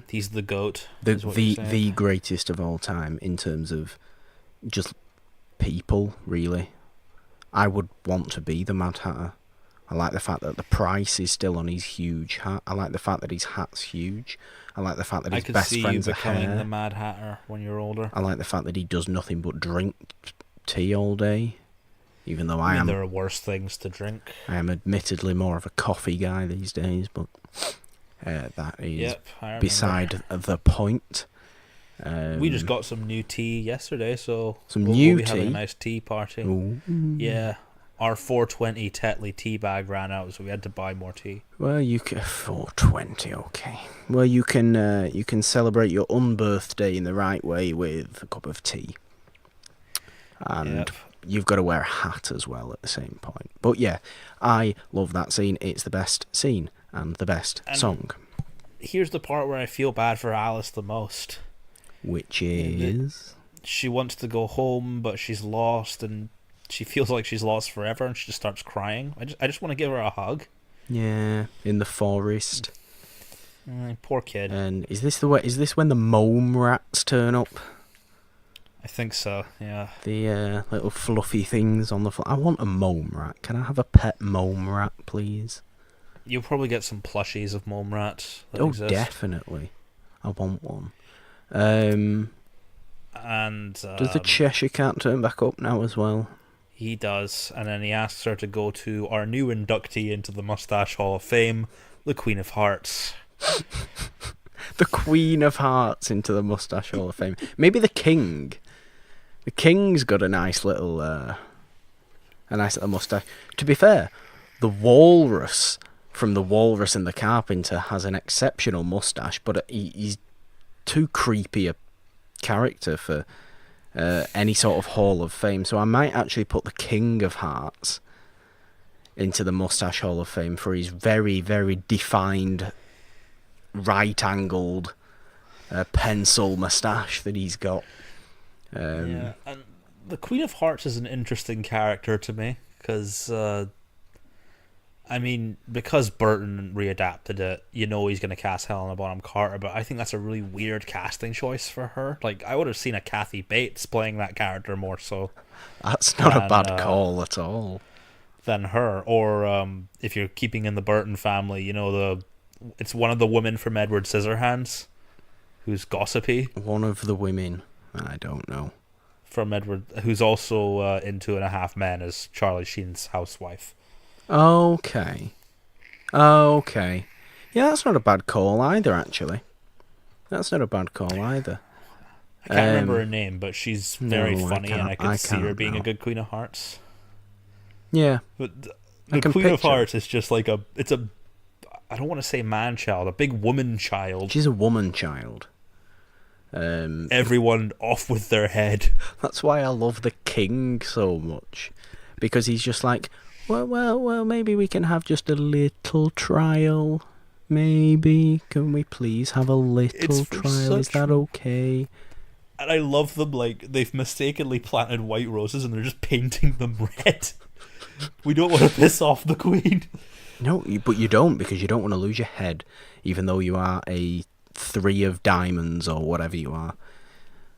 [SPEAKER 1] He's the goat.
[SPEAKER 2] The
[SPEAKER 1] is what you're saying.
[SPEAKER 2] the greatest of all time in terms of just people, really. I would want to be the Mad Hatter. I like the fact that the price is still on his huge hat. I like the fact that his hat's huge. I like the fact that
[SPEAKER 1] I
[SPEAKER 2] his
[SPEAKER 1] could
[SPEAKER 2] best
[SPEAKER 1] see you
[SPEAKER 2] friend's a
[SPEAKER 1] becoming
[SPEAKER 2] hare.
[SPEAKER 1] the Mad Hatter when you're older.
[SPEAKER 2] I like the fact that he does nothing but drink tea all day. Even though
[SPEAKER 1] I mean,
[SPEAKER 2] I
[SPEAKER 1] there are worse things to drink.
[SPEAKER 2] am admittedly more of a coffee guy these days, but that is
[SPEAKER 1] Yep, I remember.
[SPEAKER 2] beside the point.
[SPEAKER 1] We just got some new tea yesterday, so
[SPEAKER 2] Some
[SPEAKER 1] we'll
[SPEAKER 2] new
[SPEAKER 1] be having
[SPEAKER 2] tea?
[SPEAKER 1] a nice tea party.
[SPEAKER 2] Ooh.
[SPEAKER 1] Yeah, our 420 Tetley tea bag ran out, so we had to buy more tea.
[SPEAKER 2] Well, you can 420, okay. Well, you can celebrate your unbirthday in the right way with a cup of tea, and
[SPEAKER 1] Yep.
[SPEAKER 2] you've got to wear a hat as well at the same point. But yeah, I love that scene. It's the best scene and the best
[SPEAKER 1] And
[SPEAKER 2] song,
[SPEAKER 1] here's the part where I feel bad for Alice the most.
[SPEAKER 2] which is
[SPEAKER 1] She wants to go home, but she's lost, and she feels like she's lost forever, and she just starts crying. I just want to give her a hug.
[SPEAKER 2] yeah, in the forest.
[SPEAKER 1] Poor kid.
[SPEAKER 2] And is this the way? Is this when the mome rats turn up?
[SPEAKER 1] I think so, yeah.
[SPEAKER 2] The little fluffy things on the floor. I want a mome rat. Can I have a pet mome rat, please?
[SPEAKER 1] You'll probably get some plushies of mole rats that
[SPEAKER 2] Oh,
[SPEAKER 1] exist.
[SPEAKER 2] definitely. I want one.
[SPEAKER 1] And
[SPEAKER 2] Does the Cheshire Cat turn back up now as well?
[SPEAKER 1] he does, and then he asks her to go to our new inductee into the Mustache Hall of Fame, the Queen of Hearts.
[SPEAKER 2] The Queen of Hearts into the Mustache Hall of Fame. Maybe the King. The King's got a nice little mustache. To be fair, the Walrus from The Walrus and the Carpenter has an exceptional mustache, but he's too creepy a character for any sort of Hall of Fame. So I might actually put the King of Hearts into the Mustache Hall of Fame for his very, very defined, right-angled pencil moustache that he's got.
[SPEAKER 1] Yeah, and the Queen of Hearts is an interesting character to me, because because Burton readapted it, you know he's going to cast Helena Bonham Carter, but I think that's a really weird casting choice for her. Like, I would have seen a Kathy Bates playing that character more so
[SPEAKER 2] That's not a
[SPEAKER 1] than,
[SPEAKER 2] bad call at all.
[SPEAKER 1] than her. Or if you're keeping in the Burton family, it's one of the women from Edward Scissorhands who's gossipy.
[SPEAKER 2] One of the women, I don't know.
[SPEAKER 1] From Edward, who's also in 2.5 Men as Charlie Sheen's housewife.
[SPEAKER 2] Okay. Yeah, that's not a bad call either, actually. That's not a bad call either.
[SPEAKER 1] I can't remember her name, but she's very
[SPEAKER 2] No, I
[SPEAKER 1] funny, and I
[SPEAKER 2] can't-
[SPEAKER 1] could
[SPEAKER 2] I
[SPEAKER 1] see her
[SPEAKER 2] can't
[SPEAKER 1] being a
[SPEAKER 2] now.
[SPEAKER 1] good Queen of Hearts.
[SPEAKER 2] Yeah.
[SPEAKER 1] But
[SPEAKER 2] I
[SPEAKER 1] the
[SPEAKER 2] can
[SPEAKER 1] Queen of
[SPEAKER 2] picture.
[SPEAKER 1] Hearts is just like I don't want to say man child, a big woman child.
[SPEAKER 2] She's a woman child.
[SPEAKER 1] Everyone off with their head.
[SPEAKER 2] That's why I love the King so much. Because he's just like, well, maybe we can have just a little trial. Maybe. Can we please have a little
[SPEAKER 1] It's for
[SPEAKER 2] trial? Is
[SPEAKER 1] such-
[SPEAKER 2] that okay?
[SPEAKER 1] And I love them, like, they've mistakenly planted white roses and they're just painting them red. We don't want to piss off the Queen.
[SPEAKER 2] No, but you don't, because you don't want to lose your head, even though you are a 3 of diamonds or whatever you are.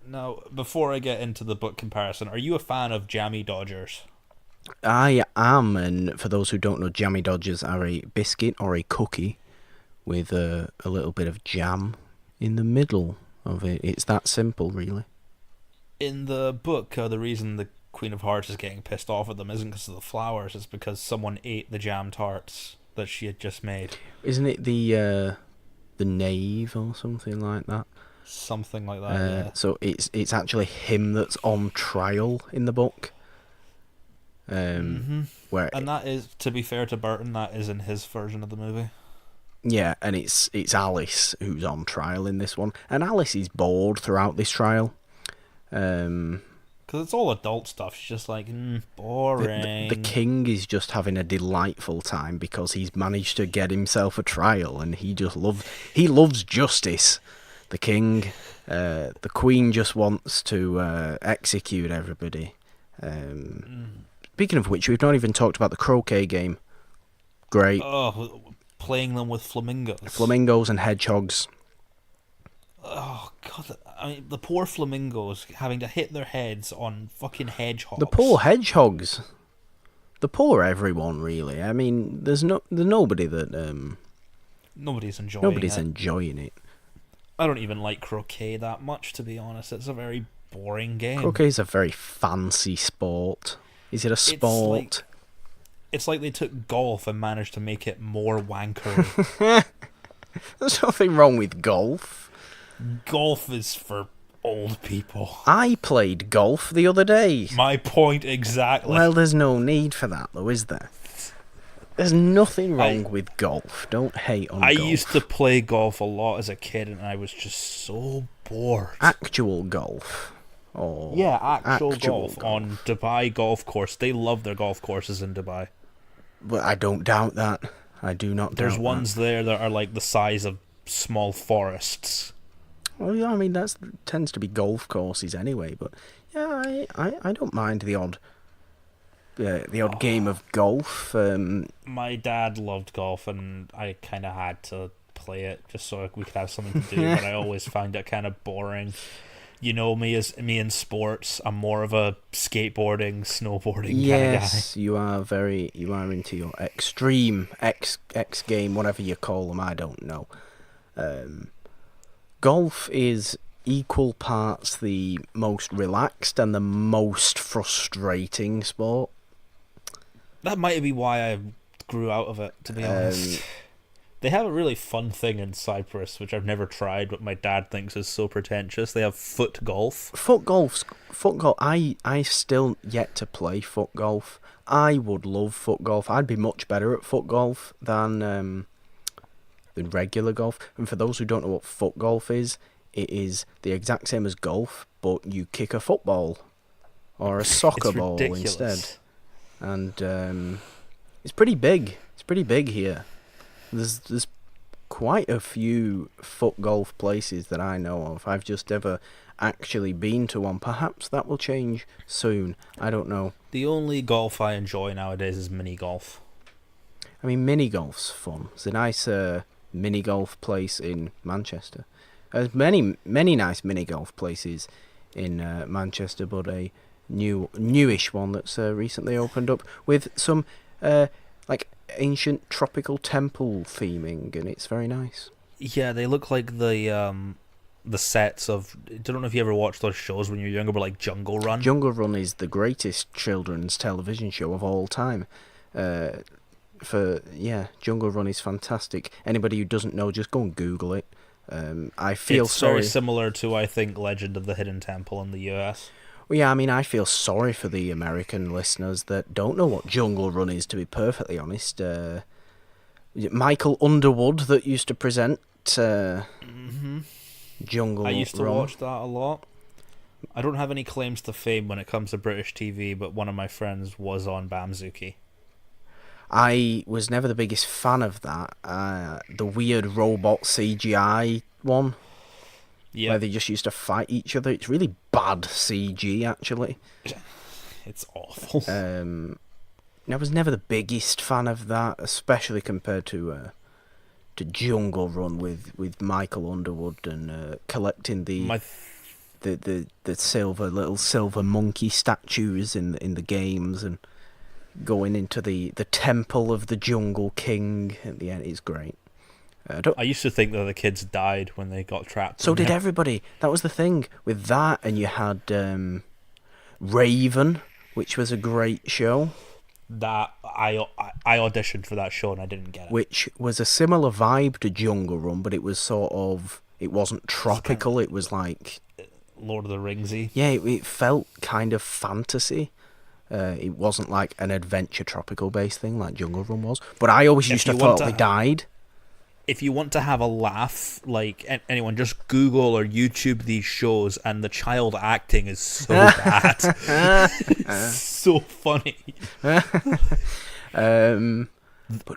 [SPEAKER 1] Now, before I get into the book comparison, are you a fan of Jammy Dodgers?
[SPEAKER 2] I am, and for those who don't know, Jammy Dodgers are a biscuit or a cookie with a little bit of jam in the middle of it. It's that simple, really.
[SPEAKER 1] In the book, the reason the Queen of Hearts is getting pissed off at them isn't because of the flowers, it's because someone ate the jam tarts that she had just made.
[SPEAKER 2] Isn't it the knave or something like that?
[SPEAKER 1] Something like that, yeah.
[SPEAKER 2] So it's actually him that's on trial in the book. Where
[SPEAKER 1] And that is, to be fair to Burton, that is in his version of the movie.
[SPEAKER 2] yeah, and it's Alice who's on trial in this one, and Alice is bored throughout this trial.
[SPEAKER 1] Because it's all adult stuff. She's just like, boring.
[SPEAKER 2] The king is just having a delightful time because he's managed to get himself a trial, and he loves justice. The king, the queen just wants to execute everybody. Speaking of which, we've not even talked about the croquet game. Great.
[SPEAKER 1] Oh, playing them with flamingos.
[SPEAKER 2] Flamingos and hedgehogs.
[SPEAKER 1] Oh, God. I mean, the poor flamingos having to hit their heads on fucking hedgehogs.
[SPEAKER 2] The poor hedgehogs. The poor everyone, really. I mean, there's nobody that
[SPEAKER 1] Nobody's enjoying
[SPEAKER 2] nobody's
[SPEAKER 1] it.
[SPEAKER 2] enjoying it.
[SPEAKER 1] I don't even like croquet that much, to be honest. It's a very boring game.
[SPEAKER 2] Croquet is a very fancy sport. Is it a sport?
[SPEAKER 1] It's like they took golf and managed to make it more wankery.
[SPEAKER 2] There's nothing wrong with golf.
[SPEAKER 1] Golf is for Old people.
[SPEAKER 2] I played golf the other day.
[SPEAKER 1] My point exactly.
[SPEAKER 2] Well, there's no need for that, though, is there? There's nothing
[SPEAKER 1] I
[SPEAKER 2] wrong with golf. Don't hate on
[SPEAKER 1] I
[SPEAKER 2] golf.
[SPEAKER 1] used to play golf a lot as a kid, and I was just so bored.
[SPEAKER 2] Actual golf. Or
[SPEAKER 1] Yeah, actual
[SPEAKER 2] golf
[SPEAKER 1] on Dubai golf course. They love their golf courses in Dubai.
[SPEAKER 2] But I don't doubt that. I do not
[SPEAKER 1] There's
[SPEAKER 2] doubt
[SPEAKER 1] ones there that are like the size of small forests.
[SPEAKER 2] Well, yeah, I mean, that tends to be golf courses anyway, but yeah, I don't mind the odd game of golf.
[SPEAKER 1] My dad loved golf, and I kind of had to play it just so we could have something to do. But I always found it kind of boring. You know me in sports. I'm more of a skateboarding, snowboarding kind of guy.
[SPEAKER 2] Yes, you are into your extreme X game, whatever you call them. I don't know. Golf is equal parts the most relaxed and the most frustrating sport.
[SPEAKER 1] That might be why I grew out of it, to be honest. They have a really fun thing in Cyprus, which I've never tried, but my dad thinks is so pretentious. They have foot golf.
[SPEAKER 2] Foot golf. I still yet to play foot golf. I would love foot golf. I'd be much better at foot golf than regular golf. And for those who don't know what foot golf is, it is the exact same as golf, but you kick a football or a soccer ball instead. And it's pretty big. It's pretty big here. There's quite a few foot golf places that I know of. I've just never actually been to one. Perhaps that will change soon. I don't know.
[SPEAKER 1] The only golf I enjoy nowadays is mini golf.
[SPEAKER 2] I mean, mini golf's fun. There's a nice mini golf place in Manchester. There's many nice mini golf places in Manchester, but a newish one that's recently opened up with some like ancient tropical temple theming, and it's very nice.
[SPEAKER 1] Yeah, they look like the sets of. I don't know if you ever watched those shows when you were younger, but like Jungle Run.
[SPEAKER 2] Jungle Run is the greatest children's television show of all time. Jungle Run is fantastic. Anybody who doesn't know, just go and Google it. I feel
[SPEAKER 1] it's
[SPEAKER 2] sorry.
[SPEAKER 1] very similar to, I think, Legend of the Hidden Temple in the US.
[SPEAKER 2] Well, yeah, I mean, I feel sorry for the American listeners that don't know what Jungle Run is, to be perfectly honest. Michael Underwood that used to present Jungle Run.
[SPEAKER 1] I used to watch that a lot. I don't have any claims to fame when it comes to British TV, but one of my friends was on Bamzuki.
[SPEAKER 2] I was never the biggest fan of that. The weird robot CGI one.
[SPEAKER 1] Yeah.
[SPEAKER 2] Where they just used to fight each other. It's really bad CG, actually.
[SPEAKER 1] It's awful.
[SPEAKER 2] I was never the biggest fan of that, especially compared to Jungle Run with Michael Underwood and collecting the little silver monkey statues in the games and going into the temple of the Jungle King at the end. It's great.
[SPEAKER 1] I used to think that the kids died when they got trapped.
[SPEAKER 2] So did everybody. That was the thing with that, and you had Raven, which was a great show.
[SPEAKER 1] That I auditioned for that show and I didn't get it.
[SPEAKER 2] Which was a similar vibe to Jungle Run, but it was it wasn't tropical. It was like
[SPEAKER 1] Lord of the Ringsy.
[SPEAKER 2] Yeah, it felt kind of fantasy. It wasn't like an adventure tropical based thing like Jungle Run was. But I always used to thought they died.
[SPEAKER 1] If you want to have a laugh, like anyone, just Google or YouTube these shows, and the child acting is so bad. It's so funny.
[SPEAKER 2] But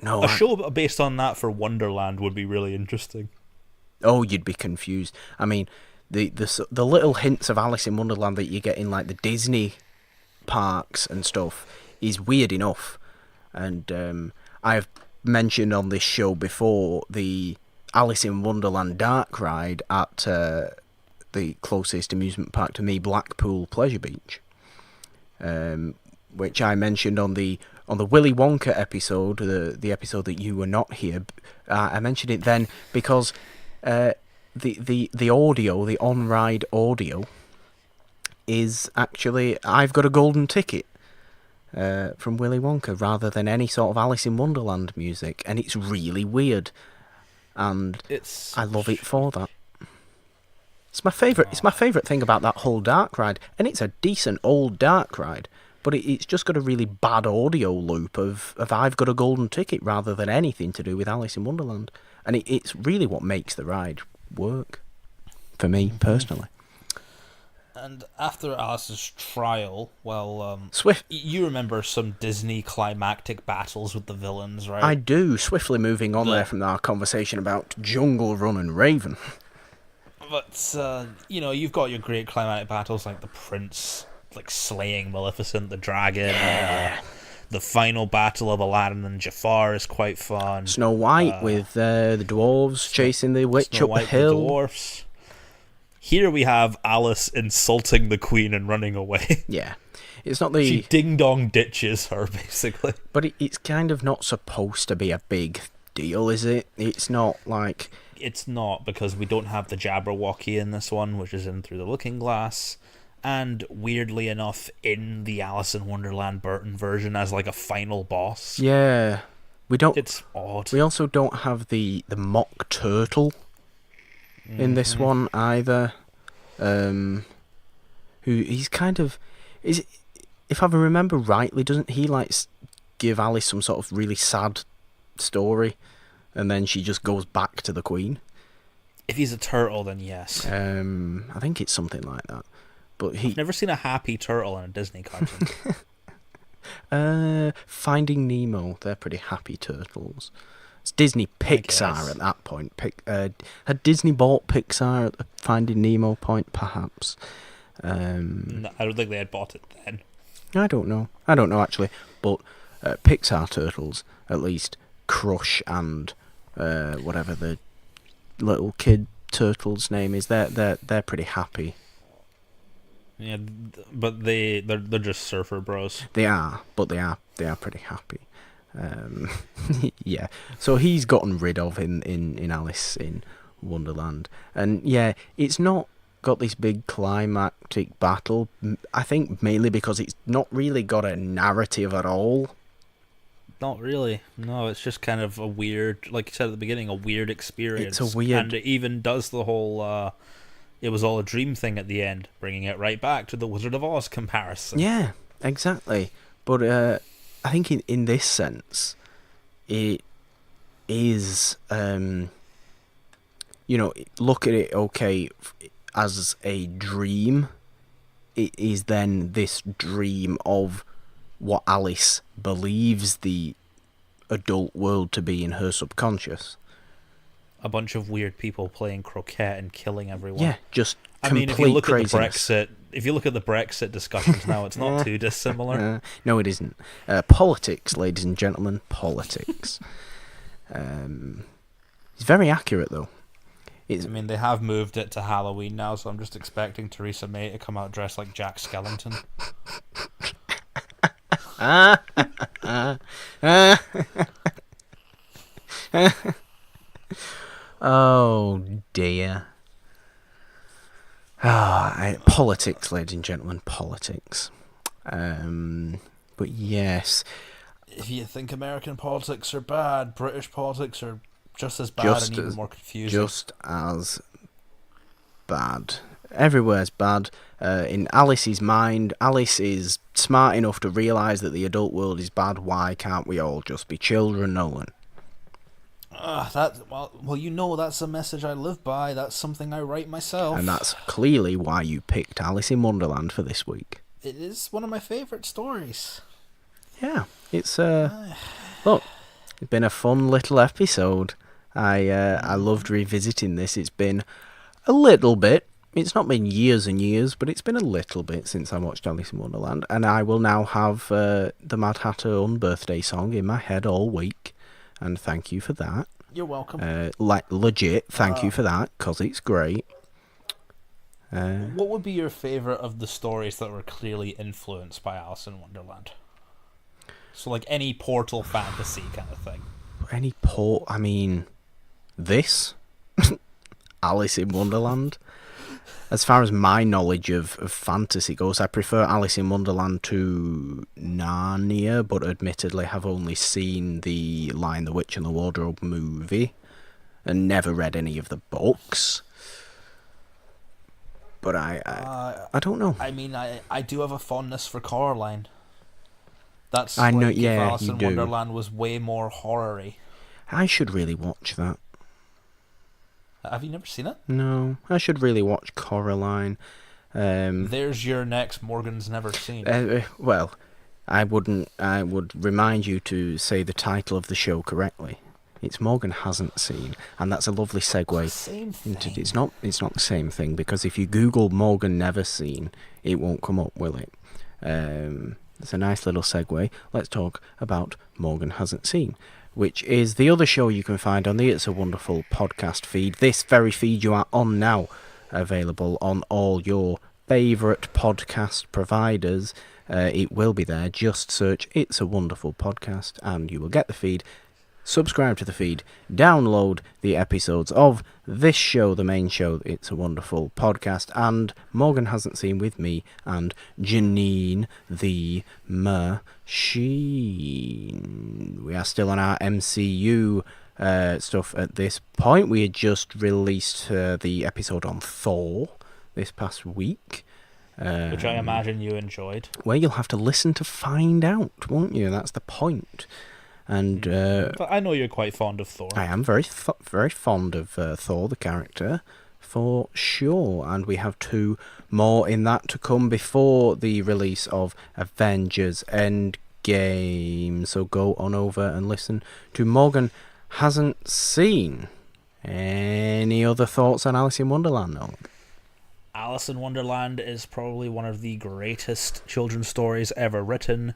[SPEAKER 2] no,
[SPEAKER 1] a show based on that for Wonderland would be really interesting.
[SPEAKER 2] Oh, you'd be confused. I mean, the little hints of Alice in Wonderland that you get in like the Disney parks and stuff is weird enough, and I've mentioned on this show before the Alice in Wonderland dark ride at the closest amusement park to me, Blackpool Pleasure Beach, which I mentioned on the Willy Wonka episode, the episode that you were not here. I mentioned it then because the audio, the on-ride audio, is actually I've got a golden ticket from Willy Wonka rather than any sort of Alice in Wonderland music, and it's really weird, and I love it for that. It's my favourite. It's my
[SPEAKER 1] Oh.
[SPEAKER 2] favourite thing about that whole dark ride, and it's a decent old dark ride. But it's just got a really bad audio loop of I've got a golden ticket rather than anything to do with Alice in Wonderland, and it's really what makes the ride work for me personally.
[SPEAKER 1] And after Alice's trial, well,
[SPEAKER 2] Swift.
[SPEAKER 1] you remember some Disney climactic battles with the villains, right?
[SPEAKER 2] I do. Swiftly moving on
[SPEAKER 1] The-
[SPEAKER 2] there from our conversation about Jungle Run and Raven.
[SPEAKER 1] But you've got your great climatic battles like the prince, like slaying Maleficent, the dragon. The final battle of Aladdin and Jafar is quite fun.
[SPEAKER 2] Snow White with the dwarves chasing the witch
[SPEAKER 1] Snow
[SPEAKER 2] up
[SPEAKER 1] White,
[SPEAKER 2] the hill.
[SPEAKER 1] the dwarfs. Here we have Alice insulting the Queen and running away.
[SPEAKER 2] Yeah, it's not the.
[SPEAKER 1] She ding dong ditches her basically.
[SPEAKER 2] But it's kind of not supposed to be a big deal, is it? It's not like.
[SPEAKER 1] It's not, because we don't have the Jabberwocky in this one, which is in Through the Looking Glass. And weirdly enough, in the Alice in Wonderland Burton version as like a final boss.
[SPEAKER 2] Yeah, we don't.
[SPEAKER 1] It's odd.
[SPEAKER 2] We also don't have the mock turtle in this one either. Who he's kind of is. If I remember rightly, doesn't he like give Alice some sort of really sad story, and then she just goes back to the Queen?
[SPEAKER 1] If he's a turtle, then yes.
[SPEAKER 2] I think it's something like that. But
[SPEAKER 1] I've never seen a happy turtle in a Disney cartoon.
[SPEAKER 2] Finding Nemo, they're pretty happy turtles. It's Disney Pixar at that point. Had Disney bought Pixar at the Finding Nemo point, perhaps?
[SPEAKER 1] No, I don't think they had bought it then.
[SPEAKER 2] I don't know. I don't know actually. But Pixar turtles, at least, Crush and whatever the little kid turtle's name is, they're pretty happy.
[SPEAKER 1] Yeah, but they're just surfer bros.
[SPEAKER 2] They are, but they are pretty happy. Yeah. So he's gotten rid of in Alice in Wonderland, and yeah, it's not got this big climactic battle. I think mainly because it's not really got a narrative at all.
[SPEAKER 1] Not really. No, it's just kind of a weird, like you said at the beginning, a weird experience.
[SPEAKER 2] It's a weird,
[SPEAKER 1] and it even does the whole it was all a dream thing at the end, bringing it right back to the Wizard of Oz comparison.
[SPEAKER 2] Yeah, exactly. But I think in this sense, it is, look at it, okay, as a dream. It is then this dream of what Alice believes the adult world to be in her subconscious.
[SPEAKER 1] A bunch of weird people playing croquet and killing everyone.
[SPEAKER 2] Yeah, just
[SPEAKER 1] I mean, if you
[SPEAKER 2] complete
[SPEAKER 1] look
[SPEAKER 2] craziness.
[SPEAKER 1] at the Brexit discussions now, it's not too dissimilar.
[SPEAKER 2] No, it isn't. Politics, ladies and gentlemen, politics. It's very accurate, though.
[SPEAKER 1] I mean, they have moved it to Halloween now, so I'm just expecting Theresa May to come out dressed like Jack Skellington.
[SPEAKER 2] Oh dear. Politics, ladies and gentlemen, politics. But yes,
[SPEAKER 1] If you think American politics are bad, British politics are just as bad and even more confusing.
[SPEAKER 2] Just as bad. Everywhere's bad. In Alice's mind, Alice is smart enough to realise that the adult world is bad. Why can't we all just be children, Nolan?
[SPEAKER 1] That's a message I live by. That's something I write myself.
[SPEAKER 2] And that's clearly why you picked Alice in Wonderland for this week.
[SPEAKER 1] It is one of my favourite stories.
[SPEAKER 2] Yeah, it's look, it's been a fun little episode. I loved revisiting this. It's been a little bit. It's not been years and years, but it's been a little bit since I watched Alice in Wonderland, and I will now have the Mad Hatter Unbirthday song in my head all week. And thank you for that.
[SPEAKER 1] You're welcome.
[SPEAKER 2] Legit, thank you for that, because it's great.
[SPEAKER 1] What would be your favourite of the stories that were clearly influenced by Alice in Wonderland? So, like, any portal fantasy kind of thing.
[SPEAKER 2] I mean, this? Alice in Wonderland? As far as my knowledge of fantasy goes, I prefer Alice in Wonderland to Narnia, but admittedly have only seen the Lion, the Witch and the Wardrobe movie and never read any of the books. but I don't know.
[SPEAKER 1] I mean, I do have a fondness for Coraline. That's
[SPEAKER 2] I know,
[SPEAKER 1] like if
[SPEAKER 2] yeah,
[SPEAKER 1] Alice
[SPEAKER 2] you
[SPEAKER 1] in
[SPEAKER 2] do.
[SPEAKER 1] Wonderland was way more horror-y.
[SPEAKER 2] I should really watch that.
[SPEAKER 1] Have you never seen it?
[SPEAKER 2] No, I should really watch Coraline.
[SPEAKER 1] There's your next Morgan's never seen.
[SPEAKER 2] Well, I would remind you to say the title of the show correctly. It's Morgan Hasn't Seen, and that's a lovely segue.
[SPEAKER 1] Same thing.
[SPEAKER 2] It's not the same thing, because if you Google Morgan Never Seen, it won't come up, will it? It's a nice little segue. Let's talk about Morgan Hasn't Seen, which is the other show you can find on the It's a Wonderful podcast feed. This very feed you are on now, available on all your favourite podcast providers. It will be there. Just search It's a Wonderful Podcast and you will get the feed. Subscribe to the feed, download the episodes of this show, the main show, It's a Wonderful Podcast, and Morgan Hasn't Seen with me and Janine the Machine. We are still on our MCU stuff at this point. We had just released the episode on Thor this past week.
[SPEAKER 1] Which I imagine you enjoyed.
[SPEAKER 2] Well, you'll have to listen to find out, won't you? That's the point. And
[SPEAKER 1] but I know you're quite fond of Thor.
[SPEAKER 2] I am very fond of Thor, the character, for sure. And we have 2 more in that to come before the release of Avengers Endgame. So go on over and listen to Morgan Hasn't Seen. Any other thoughts on Alice in Wonderland, Noel?
[SPEAKER 1] Alice in Wonderland is probably one of the greatest children's stories ever written.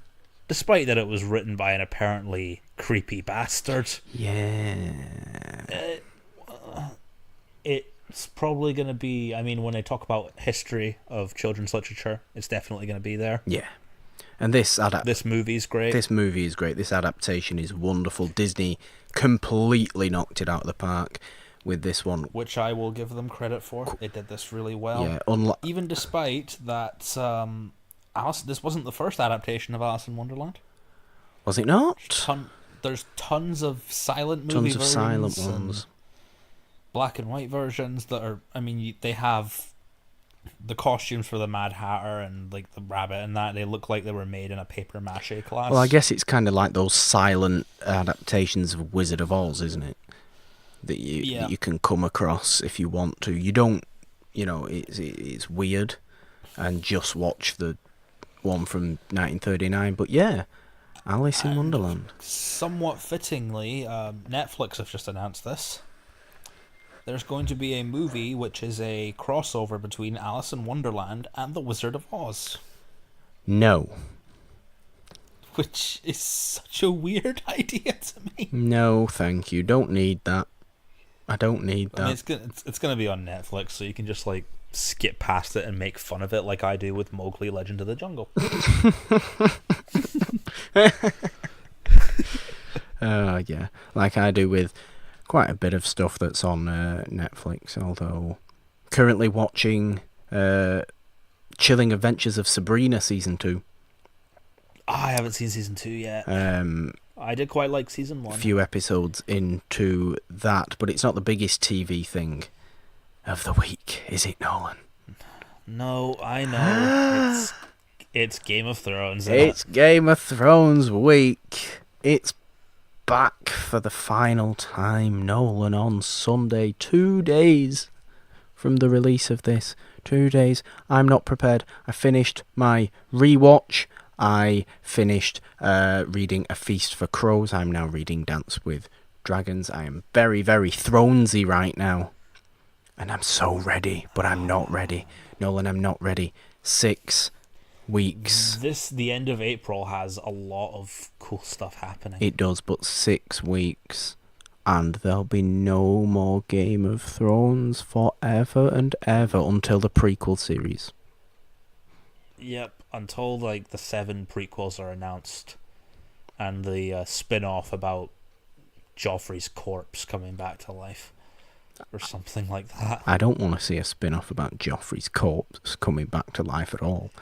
[SPEAKER 1] Despite that it was written by an apparently creepy bastard.
[SPEAKER 2] Yeah.
[SPEAKER 1] It's probably going to be... I mean, when they talk about history of children's literature, it's definitely going to be there.
[SPEAKER 2] Yeah. And this
[SPEAKER 1] movie's great.
[SPEAKER 2] This movie is great. This adaptation is wonderful. Disney completely knocked it out of the park with this one.
[SPEAKER 1] Which I will give them credit for. They did this really well.
[SPEAKER 2] Yeah,
[SPEAKER 1] even despite that... this wasn't the first adaptation of Alice in Wonderland.
[SPEAKER 2] Was it not?
[SPEAKER 1] There's tons of silent movie
[SPEAKER 2] Tons of
[SPEAKER 1] versions,
[SPEAKER 2] silent ones,
[SPEAKER 1] black and white versions that are. I mean, they have the costumes for the Mad Hatter and like the rabbit and that. They look like they were made in a paper mache class.
[SPEAKER 2] Well, I guess it's kind of like those silent adaptations of Wizard of Oz, isn't it? That you can come across if you want to. You don't, it's weird, and just watch the one from 1939, but yeah, Alice in Wonderland.
[SPEAKER 1] Somewhat fittingly, Netflix have just announced this. There's going to be a movie which is a crossover between Alice in Wonderland and The Wizard of Oz.
[SPEAKER 2] No.
[SPEAKER 1] Which is such a weird idea to me.
[SPEAKER 2] No, thank you. Don't need that. I don't need that.
[SPEAKER 1] I mean, it's going to be on Netflix, so you can just like skip past it and make fun of it like I do with Mowgli Legend of the Jungle.
[SPEAKER 2] Yeah, like I do with quite a bit of stuff that's on Netflix, although currently watching Chilling Adventures of Sabrina Season 2.
[SPEAKER 1] I haven't seen Season 2 yet. I did quite like Season 1.
[SPEAKER 2] A few episodes into that, but it's not the biggest TV thing of the week, is it, Nolan?
[SPEAKER 1] No, I know. It's Game of Thrones.
[SPEAKER 2] It's Game of Thrones week. It's back for the final time, Nolan, on Sunday. 2 days from the release of this. 2 days. I'm not prepared. I finished my rewatch. I finished reading A Feast for Crows. I'm now reading Dance with Dragons. I am very, very Thronesy right now. And I'm so ready, but I'm not ready. Nolan, I'm not ready. 6 weeks.
[SPEAKER 1] The end of April has a lot of cool stuff happening.
[SPEAKER 2] It does, but 6 weeks. And there'll be no more Game of Thrones forever and ever until the prequel series.
[SPEAKER 1] Yep, until like the 7 prequels are announced. And the spin-off about Joffrey's corpse coming back to life. Or something like that.
[SPEAKER 2] I don't want to see a spin-off about Joffrey's corpse coming back to life at all.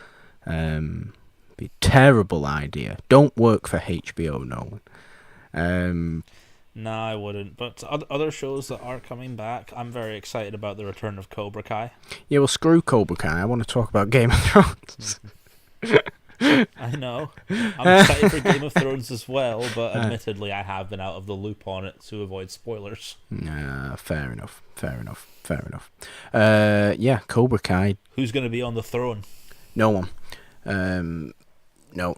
[SPEAKER 2] Be a terrible idea. Don't work for HBO, Nolan.
[SPEAKER 1] Nah, I wouldn't. But other shows that are coming back, I'm very excited about the return of Cobra Kai.
[SPEAKER 2] Yeah, well, screw Cobra Kai. I want to talk about Game of Thrones.
[SPEAKER 1] I know. I'm excited for Game of Thrones as well, but admittedly, I have been out of the loop on it to avoid spoilers.
[SPEAKER 2] Fair enough. Fair enough. Fair enough. Yeah, Cobra Kai.
[SPEAKER 1] Who's going to be on the throne?
[SPEAKER 2] No one. No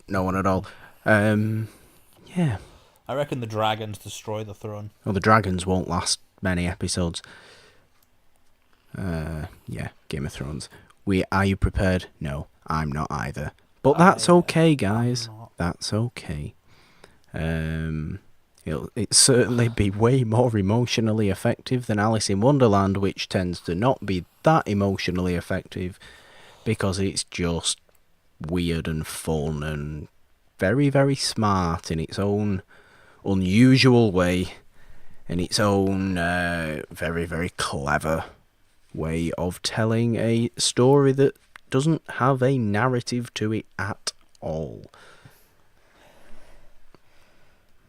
[SPEAKER 2] one at all. Yeah.
[SPEAKER 1] I reckon the dragons destroy the throne.
[SPEAKER 2] Well, the dragons won't last many episodes. Yeah, Game of Thrones. Are you prepared? No, I'm not either. But that's okay, guys. That's okay. It'll certainly be way more emotionally effective than Alice in Wonderland, which tends to not be that emotionally effective because it's just weird and fun and very, very smart in its own unusual way, in its own very, very clever way of telling a story that doesn't have a narrative to it at all.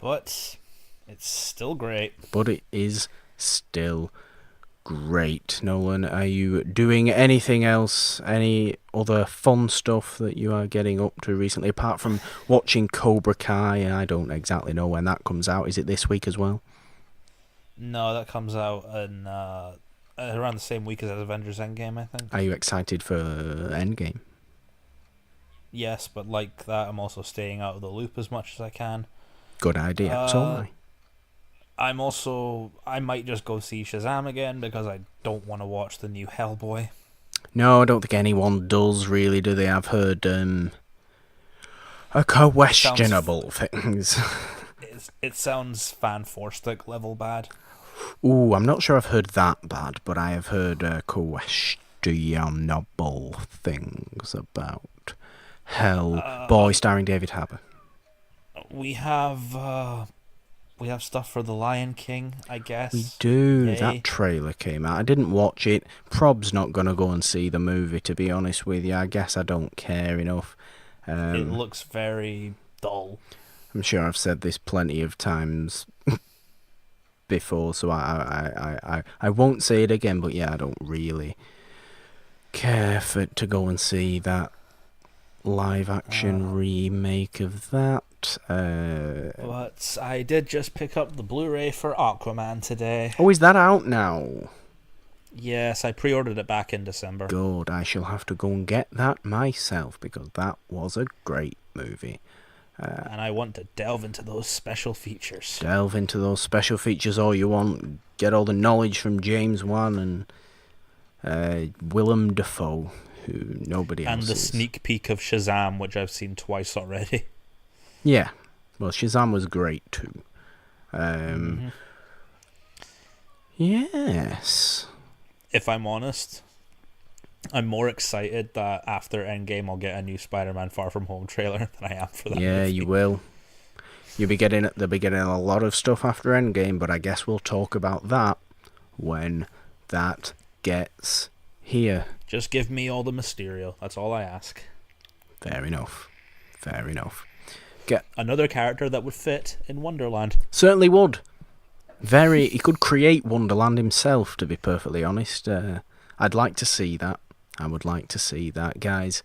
[SPEAKER 1] But it's still great.
[SPEAKER 2] But it is still great. Nolan, are you doing anything else? Any other fun stuff that you are getting up to recently, apart from watching Cobra Kai? I don't exactly know when that comes out. Is it this week as well?
[SPEAKER 1] No, that comes out in around the same week as Avengers Endgame, I think.
[SPEAKER 2] Are you excited for Endgame?
[SPEAKER 1] Yes, but like that, I'm also staying out of the loop as much as I can.
[SPEAKER 2] Good idea. So am I.
[SPEAKER 1] I might just go see Shazam again because I don't want to watch the new Hellboy.
[SPEAKER 2] No, I don't think anyone does really, do they? I've heard questionable things.
[SPEAKER 1] It sounds fan-forstic level bad.
[SPEAKER 2] Ooh, I'm not sure I've heard that bad, but I have heard questionable things about Hellboy starring David Harbour.
[SPEAKER 1] We have stuff for The Lion King, I guess.
[SPEAKER 2] We do.
[SPEAKER 1] Yay.
[SPEAKER 2] That trailer came out. I didn't watch it. Prob's not going to go and see the movie, to be honest with you. I guess I don't care enough.
[SPEAKER 1] It looks very dull.
[SPEAKER 2] I'm sure I've said this plenty of times before, so I won't say it again, but yeah, I don't really care to go and see that live-action remake of that.
[SPEAKER 1] But I did just pick up the Blu-ray for Aquaman today.
[SPEAKER 2] Oh, is that out now?
[SPEAKER 1] Yes, I pre-ordered it back in December.
[SPEAKER 2] Good, I shall have to go and get that myself, because that was a great movie.
[SPEAKER 1] And I want to delve into those special features.
[SPEAKER 2] Delve into those special features all you want. Get all the knowledge from James Wan and Willem Dafoe, who nobody else
[SPEAKER 1] and the
[SPEAKER 2] is.
[SPEAKER 1] sneak peek of Shazam, which I've seen twice already.
[SPEAKER 2] Yeah, well, Shazam was great too. Yes.
[SPEAKER 1] If I'm honest, I'm more excited that after Endgame I'll get a new Spider-Man Far From Home trailer than I am for that movie.
[SPEAKER 2] You will. They'll be getting a lot of stuff after Endgame, but I guess we'll talk about that when that gets here.
[SPEAKER 1] Just give me all the Mysterio. That's all I ask.
[SPEAKER 2] Fair enough.
[SPEAKER 1] Another character that would fit in Wonderland.
[SPEAKER 2] Certainly would. He could create Wonderland himself, to be perfectly honest. I'd like to see that. I would like to see that. Guys,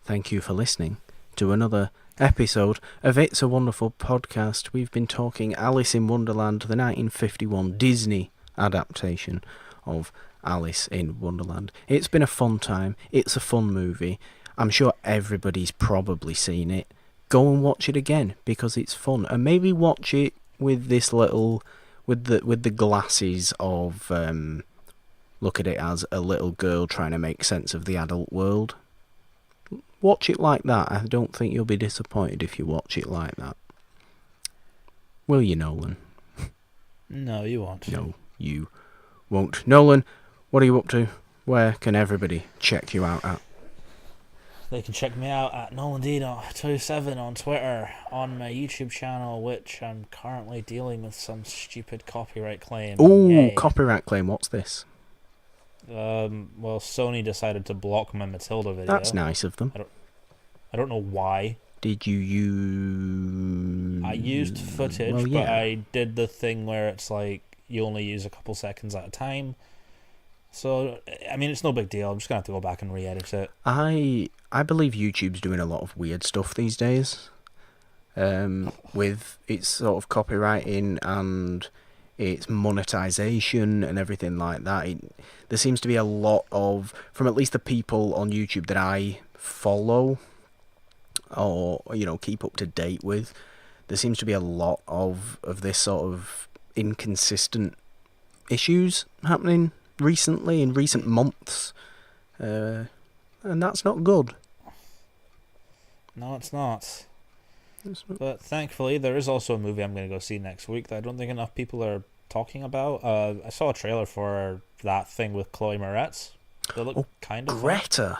[SPEAKER 2] thank you for listening to another episode of It's a Wonderful Podcast. We've been talking Alice in Wonderland, the 1951 Disney adaptation of Alice in Wonderland. It's been a fun time. It's a fun movie. I'm sure everybody's probably seen it. Go and watch it again because it's fun, and maybe watch it with this little, with the glasses of look at it as a little girl trying to make sense of the adult world. Watch it like that. I don't think you'll be disappointed if you watch it like that. Will you, Nolan?
[SPEAKER 1] No, you won't.
[SPEAKER 2] No, you won't. Nolan, what are you up to? Where can everybody check you out at?
[SPEAKER 1] They can check me out at NolanDino27 on Twitter, on my YouTube channel, which I'm currently dealing with some stupid copyright claim.
[SPEAKER 2] Ooh,
[SPEAKER 1] Yay.
[SPEAKER 2] Copyright claim. What's this?
[SPEAKER 1] Well, Sony decided to block my Matilda video.
[SPEAKER 2] That's nice of them.
[SPEAKER 1] I don't know why.
[SPEAKER 2] did you use?
[SPEAKER 1] I used footage,
[SPEAKER 2] Well,
[SPEAKER 1] but
[SPEAKER 2] yeah.
[SPEAKER 1] I did the thing where it's like you only use a couple seconds at a time. So, I mean, it's no big deal. I'm just going to have to go back and re-edit it.
[SPEAKER 2] I believe YouTube's doing a lot of weird stuff these days. With its sort of copywriting and its monetization and everything like that. There seems to be a lot of, from at least the people on YouTube that I follow or keep up to date with, there seems to be a lot of this sort of inconsistent issues happening recently in recent months, and that's not good.
[SPEAKER 1] No, it's not. But thankfully, there is also a movie I'm going to go see next week that I don't think enough people are talking about. I saw a trailer for that thing with Chloe Moretz. They look kind of fun.
[SPEAKER 2] Greta.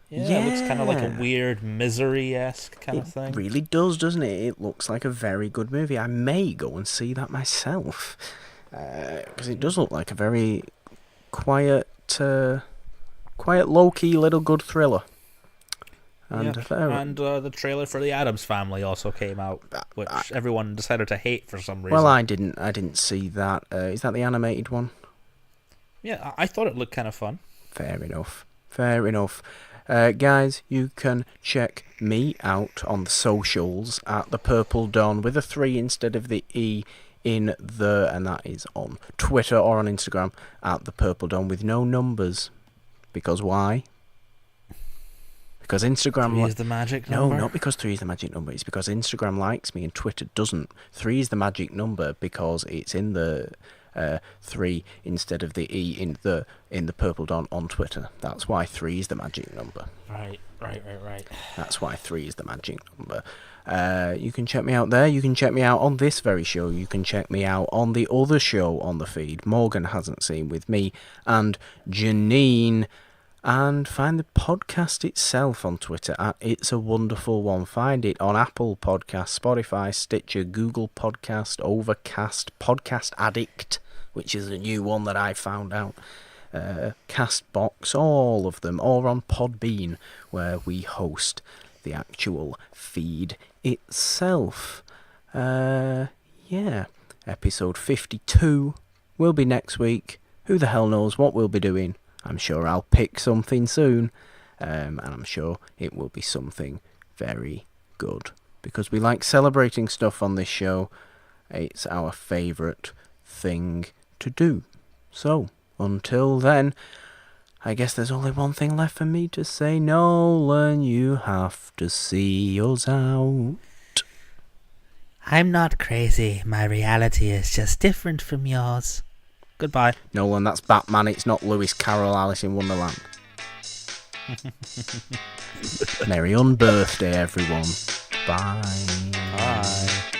[SPEAKER 1] Yeah, it looks kind of like a weird Misery-esque kind of thing.
[SPEAKER 2] It really does, doesn't it? It looks like a very good movie. I may go and see that myself, because it does look like a very quiet, low-key little good thriller. And,
[SPEAKER 1] the trailer for The Addams Family also came out, which everyone decided to hate for some reason.
[SPEAKER 2] Well, I didn't see that. Is that the animated one?
[SPEAKER 1] Yeah, I thought it looked kind of fun.
[SPEAKER 2] Fair enough. Guys, you can check me out on the socials at the Purple Dawn with a 3 instead of the E in the, and that is on Twitter or on Instagram at the Purple Dawn with no numbers. Because why? Because Instagram...
[SPEAKER 1] 3 is the magic number?
[SPEAKER 2] No, not because 3 is the magic number. It's because Instagram likes me and Twitter doesn't. 3 is the magic number because it's in the 3 instead of the E in the Purple Dawn on Twitter. That's why 3 is the magic number.
[SPEAKER 1] Right.
[SPEAKER 2] That's why 3 is the magic number. You can check me out there. You can check me out on this very show. You can check me out on the other show on the feed, Morgan Hasn't Seen, with me and Janine. And find the podcast itself on Twitter at It's a Wonderful One. Find it on Apple Podcasts, Spotify, Stitcher, Google Podcast, Overcast, Podcast Addict, which is a new one that I found out, Castbox, all of them, or on Podbean, where we host the actual feed itself. Episode 52 will be next week. Who the hell knows what we'll be doing? I'm sure I'll pick something soon, and I'm sure it will be something very good. Because we like celebrating stuff on this show. It's our favourite thing to do. So, until then, I guess there's only one thing left for me to say. Nolan, you have to see us out.
[SPEAKER 1] I'm not crazy. My reality is just different from yours. Goodbye.
[SPEAKER 2] Nolan, that's Batman. It's not Lewis Carroll, Alice in Wonderland. Merry unbirthday, everyone. Bye.
[SPEAKER 1] Bye.